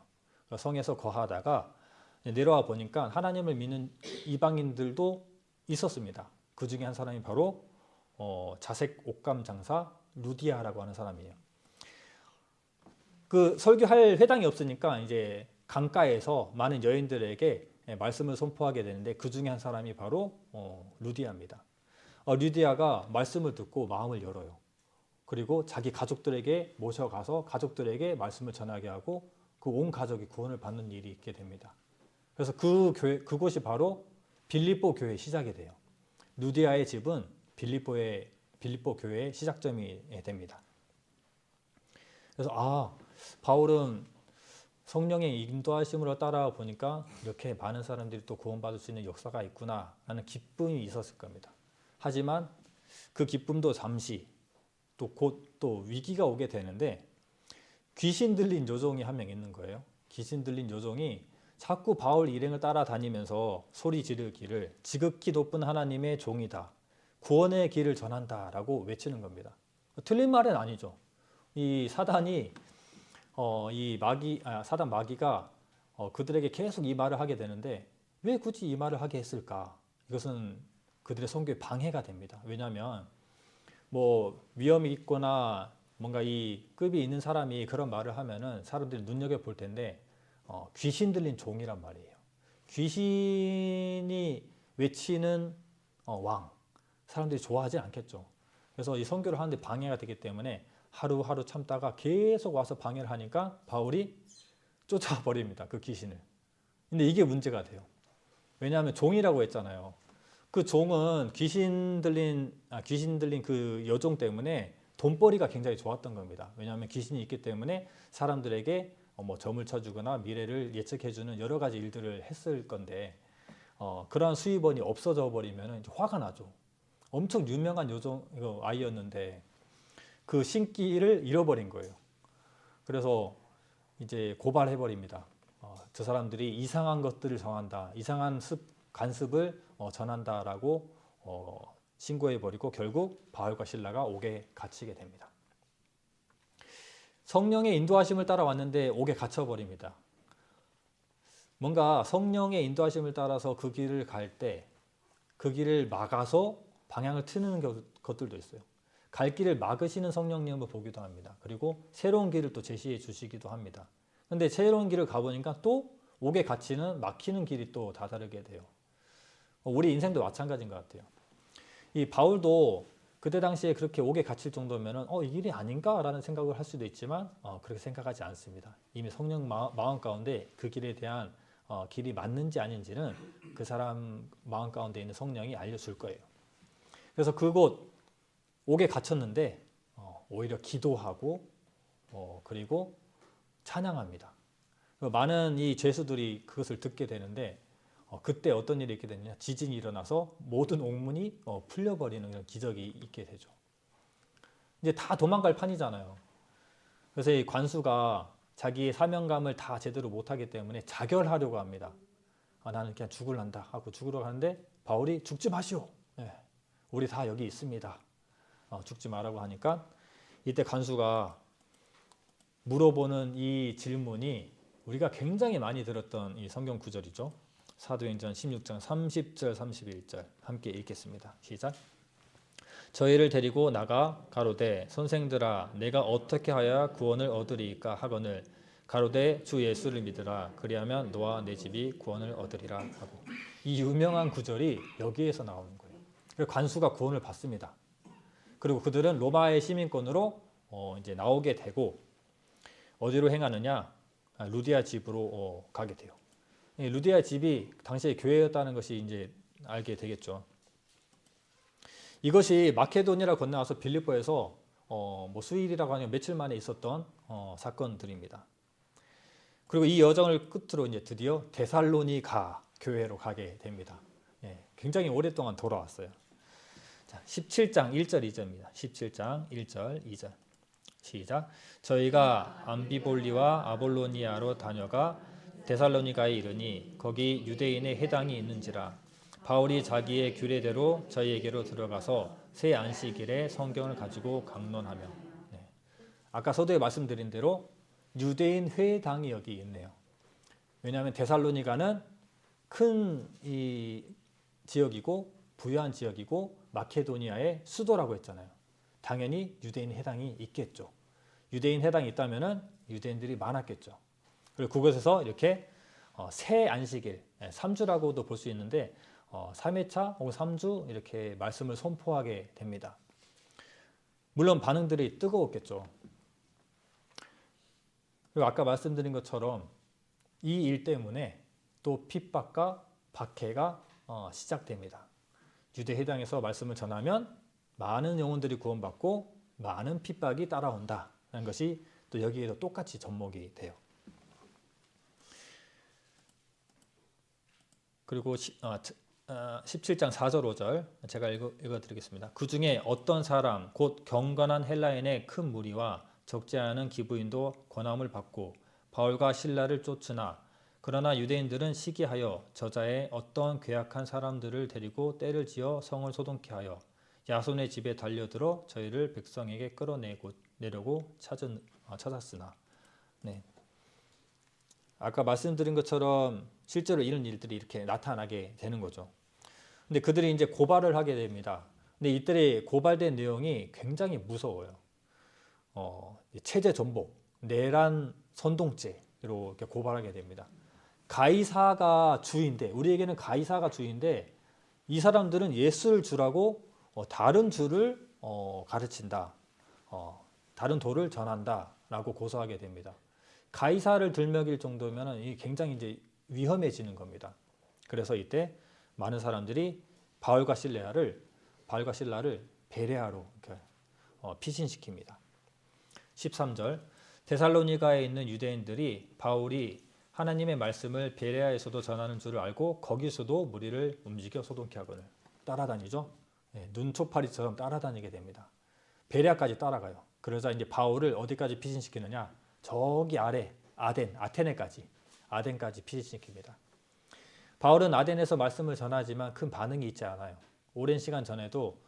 성에서 거하다가 내려와 보니까 하나님을 믿는 이방인들도 있었습니다. 그 중에 한 사람이 바로 자색 옷감 장사 루디아라고 하는 사람이에요. 그 설교할 회당이 없으니까 이제 강가에서 많은 여인들에게 말씀을 선포하게 되는데 그 중에 한 사람이 바로 루디아입니다. 루디아가 말씀을 듣고 마음을 열어요. 그리고 자기 가족들에게 모셔가서 가족들에게 말씀을 전하게 하고 그 온 가족이 구원을 받는 일이 있게 됩니다. 그래서 그곳이 바로 빌립보 교회의 시작이 돼요. 루디아의 집은 빌립보 교회의 시작점이 됩니다. 그래서 바울은 성령의 인도하심으로 따라 보니까 이렇게 많은 사람들이 또 구원받을 수 있는 역사가 있구나 하는 기쁨이 있었을 겁니다. 하지만 그 기쁨도 잠시 또 곧 또 위기가 오게 되는데 귀신 들린 요종이 한 명 있는 거예요. 귀신 들린 요종이 자꾸 바울 일행을 따라다니면서 소리 지르기를 지극히 높은 하나님의 종이다. 구원의 길을 전한다라고 외치는 겁니다. 틀린 말은 아니죠. 이 사단이 사단 마귀가 그들에게 계속 이 말을 하게 되는데 왜 굳이 이 말을 하게 했을까? 이것은 그들의 선교에 방해가 됩니다. 왜냐하면 뭐 위험이 있거나 뭔가 이 급이 있는 사람이 그런 말을 하면은 사람들이 눈여겨 볼 텐데 귀신 들린 종이란 말이에요. 귀신이 외치는 왕, 사람들이 좋아하지 않겠죠. 그래서 이 선교를 하는데 방해가 되기 때문에 하루하루 참다가 계속 와서 방해를 하니까 바울이 쫓아버립니다. 그 귀신을. 근데 이게 문제가 돼요. 왜냐하면 종이라고 했잖아요. 그 종은 귀신 들린 그 여종 때문에 돈벌이가 굉장히 좋았던 겁니다. 왜냐하면 귀신이 있기 때문에 사람들에게 뭐 점을 쳐주거나 미래를 예측해주는 여러 가지 일들을 했을 건데 그러한 수입원이 없어져 버리면 화가 나죠. 엄청 유명한 여종 아이였는데 그 신기를 잃어버린 거예요. 그래서 이제 고발해 버립니다. 저 사람들이 이상한 것들을 정한다, 이상한 간습을 전한다라고 신고해 버리고 결국 바울과 실라가 옥에 갇히게 됩니다. 성령의 인도하심을 따라왔는데 옥에 갇혀 버립니다. 뭔가 성령의 인도하심을 따라서 그 길을 갈 때 그 길을 막아서 방향을 트는 것들도 있어요. 갈 길을 막으시는 성령님을 보기도 합니다. 그리고 새로운 길을 또 제시해 주시기도 합니다. 근데 새로운 길을 가보니까 또 옥에 갇히는 막히는 길이 또 다르게 돼요. 우리 인생도 마찬가지인 것 같아요. 이 바울도 그때 당시에 그렇게 옥에 갇힐 정도면은 이 길이 아닌가라는 생각을 할 수도 있지만 그렇게 생각하지 않습니다. 이미 성령 마음 가운데 그 길에 대한 길이 맞는지 아닌지는 그 사람 마음 가운데 있는 성령이 알려줄 거예요. 그래서 그곳 옥에 갇혔는데 오히려 기도하고 그리고 찬양합니다. 많은 이 죄수들이 그것을 듣게 되는데 그때 어떤 일이 있게 되느냐, 지진이 일어나서 모든 옥문이 풀려버리는 그런 기적이 있게 되죠. 이제 다 도망갈 판이잖아요. 그래서 이 관수가 자기의 사명감을 다 제대로 못하기 때문에 자결하려고 합니다. 나는 그냥 죽을란다 하고 죽으러 가는데 바울이 죽지 마시오. 네, 우리 다 여기 있습니다. 죽지 말라고 하니까 이때 관수가 물어보는 이 질문이 우리가 굉장히 많이 들었던 이 성경 구절이죠. 사도행전 16장 30절 31절 함께 읽겠습니다. 시작. 저희를 데리고 나가 가로되 선생들아 내가 어떻게 하여야 구원을 얻으리이까 하거늘 가로되 주 예수를 믿으라 그리하면 너와 내 집이 구원을 얻으리라 하고, 이 유명한 구절이 여기에서 나오는 거예요. 그래서 관수가 구원을 받습니다. 그리고 그들은 로마의 시민권으로 이제 나오게 되고 어디로 행하느냐, 루디아 집으로 가게 돼요. 루디아 집이 당시에 교회였다는 것이 이제 알게 되겠죠. 이것이 마케도니아를 건너와서 빌립보에서 뭐 수일이라고 하는 며칠 만에 있었던 사건들입니다. 그리고 이 여정을 끝으로 이제 드디어 데살로니가 교회로 가게 됩니다. 굉장히 오랫동안 돌아왔어요. 자, 17장 1절 2절입니다. 17장 1절 2절 시작. 저희가 암비볼리와 아볼로니아로 다녀가 데살로니가에 이르니 거기 유대인의 회당이 있는지라 바울이 자기의 규례대로 저희에게로 들어가서 새 안식일에 성경을 가지고 강론하며. 아까 서두에 말씀드린 대로 유대인 회당이 여기 있네요. 왜냐하면 데살로니가는 큰 이 지역이고 부유한 지역이고 마케도니아의 수도라고 했잖아요. 당연히 유대인 회당이 있겠죠. 유대인 회당이 있다면은 유대인들이 많았겠죠. 그리고 그곳에서 이렇게 새 안식일, 3주라고도 볼 수 있는데 3회차 혹은 3주 이렇게 말씀을 선포하게 됩니다. 물론 반응들이 뜨거웠겠죠. 그리고 아까 말씀드린 것처럼 이 일 때문에 또 핍박과 박해가 시작됩니다. 유대 회당에서 말씀을 전하면 많은 영혼들이 구원받고 많은 핍박이 따라온다는 것이 또 여기에도 똑같이 접목이 돼요. 그리고 17장 4절 5절 제가 읽어드리겠습니다. 그 중에 어떤 사람 곧 경건한 헬라인의 큰 무리와 적지 않은 기부인도 권함을 받고 바울과 실라를 쫓으나 그러나 유대인들은 시기하여 저자의 어떤 괴악한 사람들을 데리고 떼를 지어 성을 소동케 하여 야손의 집에 달려들어 저희를 백성에게 끌어내려고 찾았으나. 네. 아까 말씀드린 것처럼 실제로 이런 일들이 이렇게 나타나게 되는 거죠. 근데 그들이 이제 고발을 하게 됩니다. 근데 이들이 고발된 내용이 굉장히 무서워요. 체제 전복, 내란 선동죄로 이렇게 고발하게 됩니다. 가이사가 주인데, 우리에게는 가이사가 주인데 이 사람들은 예수를 주라고 다른 주를 가르친다, 다른 도를 전한다라고 고소하게 됩니다. 가이사를 들먹일 정도면 이게 굉장히 이제 위험해지는 겁니다. 그래서 이때 많은 사람들이 바울과 실라를 베레아로 피신시킵니다. 13절, 데살로니가에 있는 유대인들이 바울이 하나님의 말씀을 베레아에서도 전하는 줄을 알고 거기서도 무리를 움직여 소돔케 하거늘. 따라다니죠. 눈초파리처럼 따라다니게 됩니다. 베레아까지 따라가요. 그러자 이제 바울을 어디까지 피신시키느냐? 저기 아래 아테네까지 피신시킵니다. 바울은 아덴에서 말씀을 전하지만 큰 반응이 있지 않아요. 오랜 시간 전에도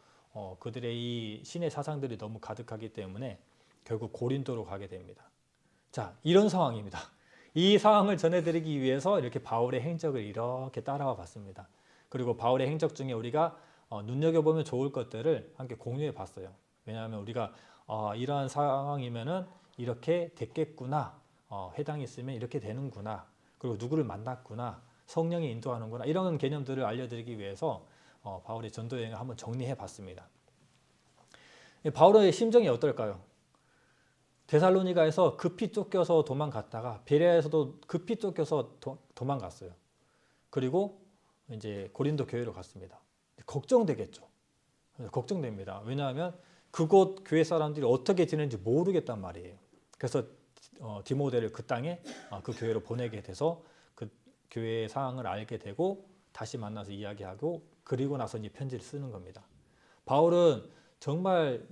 그들의 이 신의 사상들이 너무 가득하기 때문에 결국 고린도로 가게 됩니다. 자, 이런 상황입니다. 이 상황을 전해드리기 위해서 이렇게 바울의 행적을 이렇게 따라와 봤습니다. 그리고 바울의 행적 중에 우리가 눈여겨보면 좋을 것들을 함께 공유해 봤어요. 왜냐하면 우리가 이러한 상황이면은 이렇게 됐겠구나, 해당이 있으면 이렇게 되는구나, 그리고 누구를 만났구나, 성령이 인도하는구나, 이런 개념들을 알려드리기 위해서 바울의 전도 여행을 한번 정리해 봤습니다. 바울의 심정이 어떨까요? 데살로니가에서 급히 쫓겨서 도망갔다가 베레아에서도 급히 쫓겨서 도망갔어요. 그리고 이제 고린도 교회로 갔습니다. 걱정되겠죠. 걱정됩니다. 왜냐하면 그곳 교회 사람들이 어떻게 지내는지 모르겠단 말이에요. 그래서 디모데를 그 땅에 그 교회로 보내게 돼서 그 교회의 상황을 알게 되고 다시 만나서 이야기하고 그리고 나서 이 편지를 쓰는 겁니다. 바울은 정말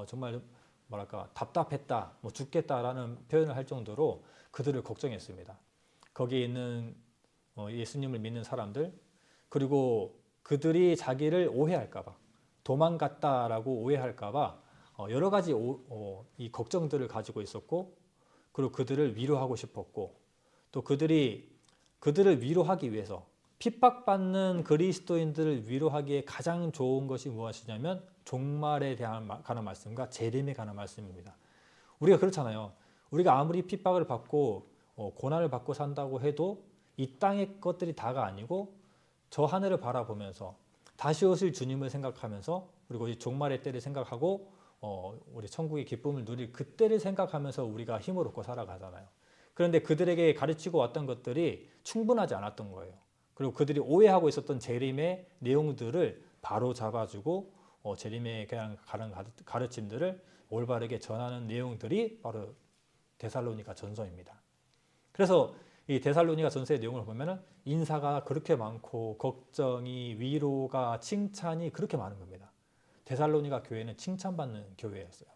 정말 뭐랄까 답답했다, 죽겠다라는 표현을 할 정도로 그들을 걱정했습니다. 거기에 있는 예수님을 믿는 사람들, 그리고 그들이 자기를 오해할까봐, 도망갔다라고 오해할까봐 여러 가지 이 걱정들을 가지고 있었고, 그리고 그들을 위로하고 싶었고, 또 그들을 위로하기 위해서 핍박받는 그리스도인들을 위로하기에 가장 좋은 것이 무엇이냐면 종말에 관한 말씀과 재림에 관한 말씀입니다. 우리가 그렇잖아요. 우리가 아무리 핍박을 받고 고난을 받고 산다고 해도 이 땅의 것들이 다가 아니고 저 하늘을 바라보면서 다시 오실 주님을 생각하면서, 그리고 이 종말의 때를 생각하고 우리 천국의 기쁨을 누릴 그때를 생각하면서 우리가 힘을 얻고 살아가잖아요. 그런데 그들에게 가르치고 왔던 것들이 충분하지 않았던 거예요. 그리고 그들이 오해하고 있었던 재림의 내용들을 바로 잡아주고 재림에 관한 가르침들을 올바르게 전하는 내용들이 바로 데살로니가 전서입니다. 그래서 이 데살로니가 전서의 내용을 보면은 인사가 그렇게 많고 걱정이, 위로가, 칭찬이 그렇게 많은 겁니다. 데살로니가 교회는 칭찬받는 교회였어요.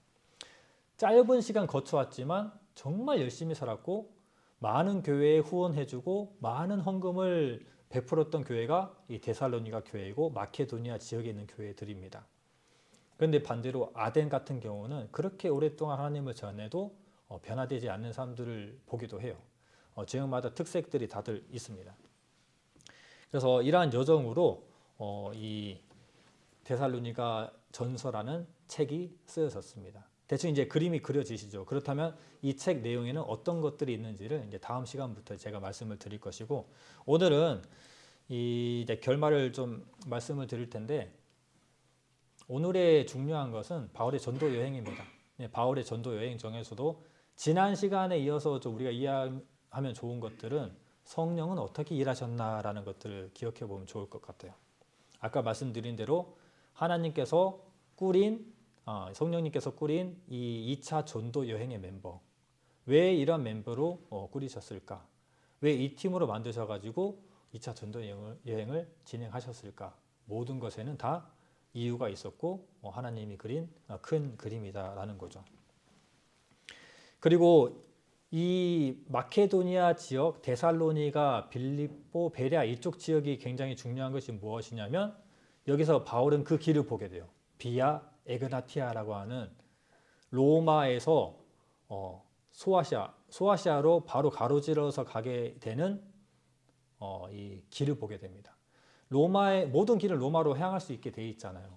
짧은 시간 거쳐왔지만 정말 열심히 살았고 많은 교회에 후원해주고 많은 헌금을 베풀었던 교회가 이 데살로니가 교회이고 마케도니아 지역에 있는 교회들입니다. 그런데 반대로 아덴 같은 경우는 그렇게 오랫동안 하나님을 전해도 변화되지 않는 사람들을 보기도 해요. 지역마다 특색들이 다들 있습니다. 그래서 이러한 여정으로 이 데살로니가 전서라는 책이 쓰여졌습니다. 대충 이제 그림이 그려지시죠. 그렇다면 이 책 내용에는 어떤 것들이 있는지를 이제 다음 시간부터 제가 말씀을 드릴 것이고, 오늘은 이제 결말을 좀 말씀을 드릴 텐데, 오늘의 중요한 것은 바울의 전도 여행입니다. 바울의 전도 여행 중에서도 지난 시간에 이어서 좀 우리가 이해하면 좋은 것들은 성령은 어떻게 일하셨나라는 것들을 기억해 보면 좋을 것 같아요. 아까 말씀드린 대로 하나님께서 성령님께서 꾸린 이 2차 전도 여행의 멤버, 왜 이런 멤버로 꾸리셨을까? 왜 이 팀으로 만드셔가지고 2차 전도 여행을 진행하셨을까? 모든 것에는 다 이유가 있었고 하나님이 그린 큰 그림이다라는 거죠. 그리고 이 마케도니아 지역, 데살로니가, 빌립보, 베레아 이쪽 지역이 굉장히 중요한 것이 무엇이냐면 여기서 바울은 그 길을 보게 돼요. 비아 에그나티아라고 하는 로마에서 소아시아로 바로 가로질러서 가게 되는 이 길을 보게 됩니다. 로마의 모든 길을 로마로 향할 수 있게 돼 있잖아요.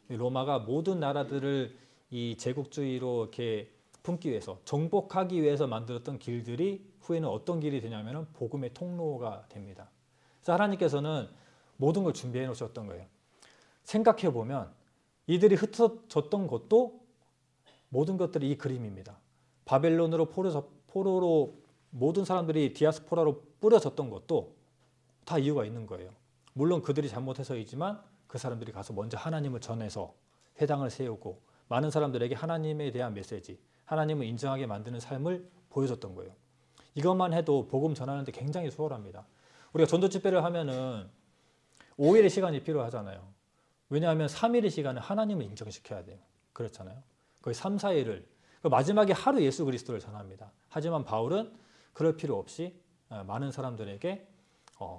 로마가 모든 나라들을 이 제국주의로 이렇게 품기 위해서 정복하기 위해서 만들었던 길들이 후에는 어떤 길이 되냐면은 복음의 통로가 됩니다. 그래서 하나님께서는 모든 걸 준비해 놓으셨던 거예요. 생각해 보면 이들이 흩어졌던 것도 모든 것들이 이 그림입니다. 바벨론으로 포로로 모든 사람들이 디아스포라로 뿌려졌던 것도 다 이유가 있는 거예요. 물론 그들이 잘못해서이지만 그 사람들이 가서 먼저 하나님을 전해서 회당을 세우고 많은 사람들에게 하나님에 대한 메시지, 하나님을 인정하게 만드는 삶을 보여줬던 거예요. 이것만 해도 복음 전하는데 굉장히 수월합니다. 우리가 전도 집회를 하면은 5일의 시간이 필요하잖아요. 왜냐하면 3일의 시간은 하나님을 인정시켜야 돼요. 그렇잖아요. 거의 3, 4일을 마지막에 하루 예수 그리스도를 전합니다. 하지만 바울은 그럴 필요 없이 많은 사람들에게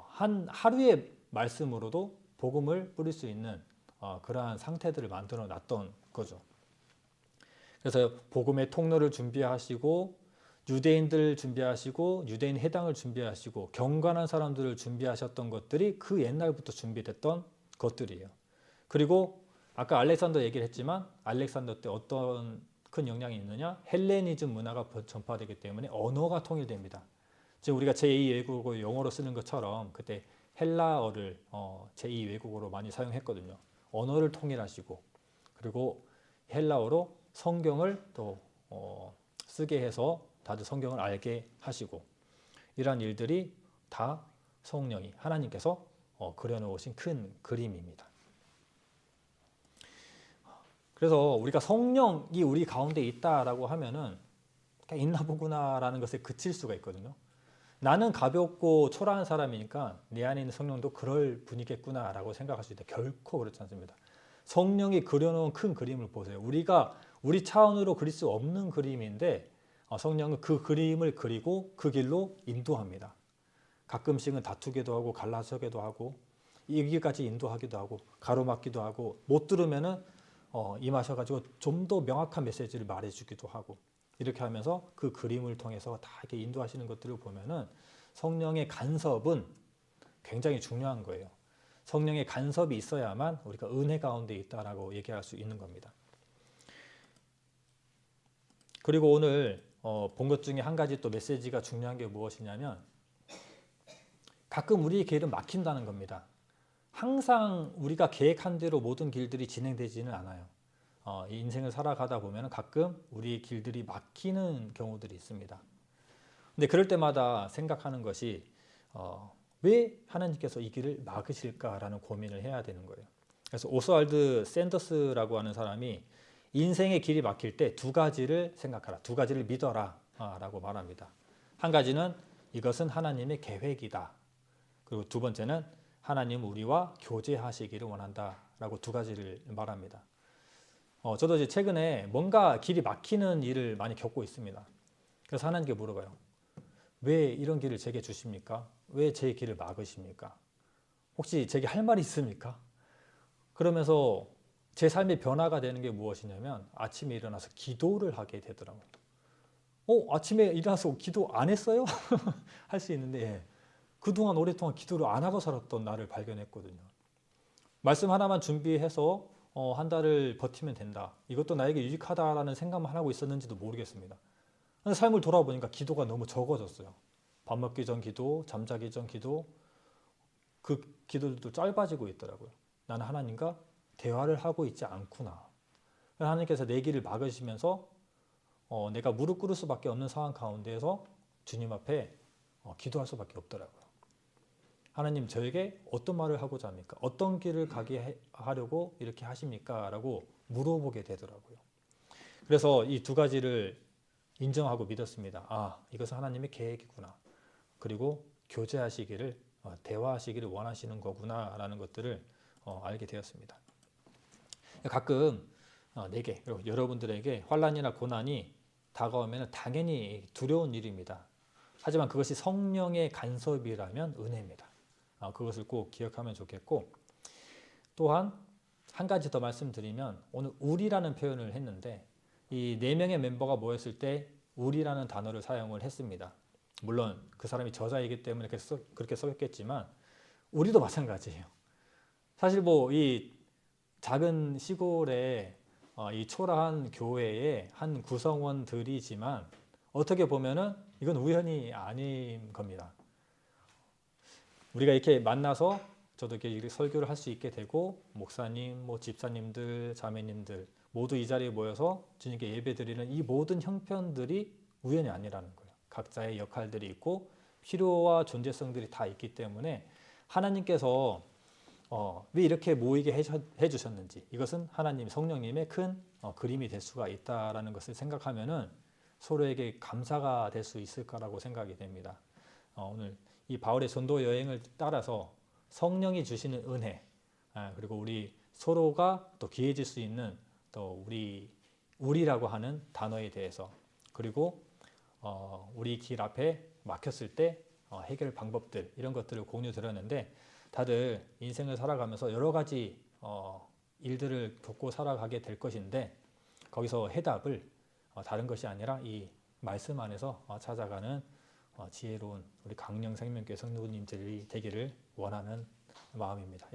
한 하루의 말씀으로도 복음을 뿌릴 수 있는 그러한 상태들을 만들어 놨던 거죠. 그래서 복음의 통로를 준비하시고 유대인들 준비하시고 유대인 회당을 준비하시고 경건한 사람들을 준비하셨던 것들이 그 옛날부터 준비됐던 것들이에요. 그리고 아까 알렉산더 얘기를 했지만 알렉산더 때 어떤 큰 영향이 있느냐? 헬레니즘 문화가 전파되기 때문에 언어가 통일됩니다. 지금 우리가 제2 외국어 영어로 쓰는 것처럼 그때 헬라어를 제2 외국어로 많이 사용했거든요. 언어를 통일하시고 그리고 헬라어로 성경을 또 쓰게 해서 다들 성경을 알게 하시고 이러한 일들이 다 성령이 하나님께서 그려놓으신 큰 그림입니다. 그래서 우리가 성령이 우리 가운데 있다라고 하면은 있나 보구나라는 것에 그칠 수가 있거든요. 나는 가볍고 초라한 사람이니까 내 안에 있는 성령도 그럴 분이겠구나라고 생각할 수 있다. 결코 그렇지 않습니다. 성령이 그려놓은 큰 그림을 보세요. 우리가 우리 차원으로 그릴 수 없는 그림인데 성령은 그 그림을 그리고 그 길로 인도합니다. 가끔씩은 다투기도 하고 갈라서기도 하고 이 길까지 인도하기도 하고 가로막기도 하고 못 들으면은 임하셔가지고 좀 더 명확한 메시지를 말해주기도 하고 이렇게 하면서 그 그림을 통해서 다 이렇게 인도하시는 것들을 보면은 성령의 간섭은 굉장히 중요한 거예요. 성령의 간섭이 있어야만 우리가 은혜 가운데 있다라고 얘기할 수 있는 겁니다. 그리고 오늘 본 것 중에 한 가지 또 메시지가 중요한 게 무엇이냐면 가끔 우리의 길은 막힌다는 겁니다. 항상 우리가 계획한 대로 모든 길들이 진행되지는 않아요. 이 인생을 살아가다 보면 가끔 우리의 길들이 막히는 경우들이 있습니다. 근데 그럴 때마다 생각하는 것이 왜 하나님께서 이 길을 막으실까라는 고민을 해야 되는 거예요. 그래서 오스왈드 샌더스라고 하는 사람이 인생의 길이 막힐 때 두 가지를 생각하라, 두 가지를 믿어라 라고 말합니다. 한 가지는 이것은 하나님의 계획이다. 그리고 두 번째는 하나님은 우리와 교제하시기를 원한다라고 두 가지를 말합니다. 저도 이제 최근에 뭔가 길이 막히는 일을 많이 겪고 있습니다. 그래서 하나님께 물어봐요. 왜 이런 길을 제게 주십니까? 왜 제 길을 막으십니까? 혹시 제게 할 말이 있습니까? 그러면서 제 삶의 변화가 되는 게 무엇이냐면 아침에 일어나서 기도를 하게 되더라고요. 아침에 일어나서 기도 안 했어요? 할 수 있는데 그동안 오랫동안 기도를 안 하고 살았던 나를 발견했거든요. 말씀 하나만 준비해서 한 달을 버티면 된다. 이것도 나에게 유익하다라는 생각만 하고 있었는지도 모르겠습니다. 삶을 돌아보니까 기도가 너무 적어졌어요. 밥 먹기 전 기도, 잠자기 전 기도, 그 기도들도 짧아지고 있더라고요. 나는 하나님과 대화를 하고 있지 않구나. 하나님께서 내 길을 막으시면서 내가 무릎 꿇을 수밖에 없는 상황 가운데에서 주님 앞에 기도할 수밖에 없더라고요. 하나님 저에게 어떤 말을 하고자 합니까? 어떤 길을 가게 하려고 이렇게 하십니까? 라고 물어보게 되더라고요. 그래서 이 두 가지를 인정하고 믿었습니다. 이것은 하나님의 계획이구나. 그리고 교제하시기를, 대화하시기를 원하시는 거구나 라는 것들을 알게 되었습니다. 가끔 내게, 여러분들에게 환난이나 고난이 다가오면 당연히 두려운 일입니다. 하지만 그것이 성령의 간섭이라면 은혜입니다. 그것을 꼭 기억하면 좋겠고, 또한 한 가지 더 말씀드리면 오늘 우리라는 표현을 했는데 이 4명의 멤버가 모였을 때 우리라는 단어를 사용을 했습니다. 물론 그 사람이 저자이기 때문에 그렇게 써있겠지만 우리도 마찬가지예요. 사실 뭐 이 작은 시골의 이 초라한 교회의 한 구성원들이지만 어떻게 보면은 이건 우연이 아닌 겁니다. 우리가 이렇게 만나서 저도 이렇게 설교를 할 수 있게 되고 목사님, 뭐 집사님들, 자매님들 모두 이 자리에 모여서 주님께 예배드리는 이 모든 형편들이 우연이 아니라는 거예요. 각자의 역할들이 있고 필요와 존재성들이 다 있기 때문에 하나님께서 왜 이렇게 모이게 해주셨는지, 이것은 하나님 성령님의 큰 그림이 될 수가 있다라는 것을 생각하면은 서로에게 감사가 될 수 있을 거라고 생각이 됩니다. 오늘 이 바울의 전도 여행을 따라서 성령이 주시는 은혜, 그리고 우리 서로가 또 귀해질 수 있는 또 우리라고 하는 단어에 대해서, 그리고 우리 길 앞에 막혔을 때 해결 방법들, 이런 것들을 공유 드렸는데 다들 인생을 살아가면서 여러 가지 일들을 겪고 살아가게 될 것인데 거기서 해답을 다른 것이 아니라 이 말씀 안에서 찾아가는 지혜로운 우리 강령 생명교회 성도님들이 되기를 원하는 마음입니다.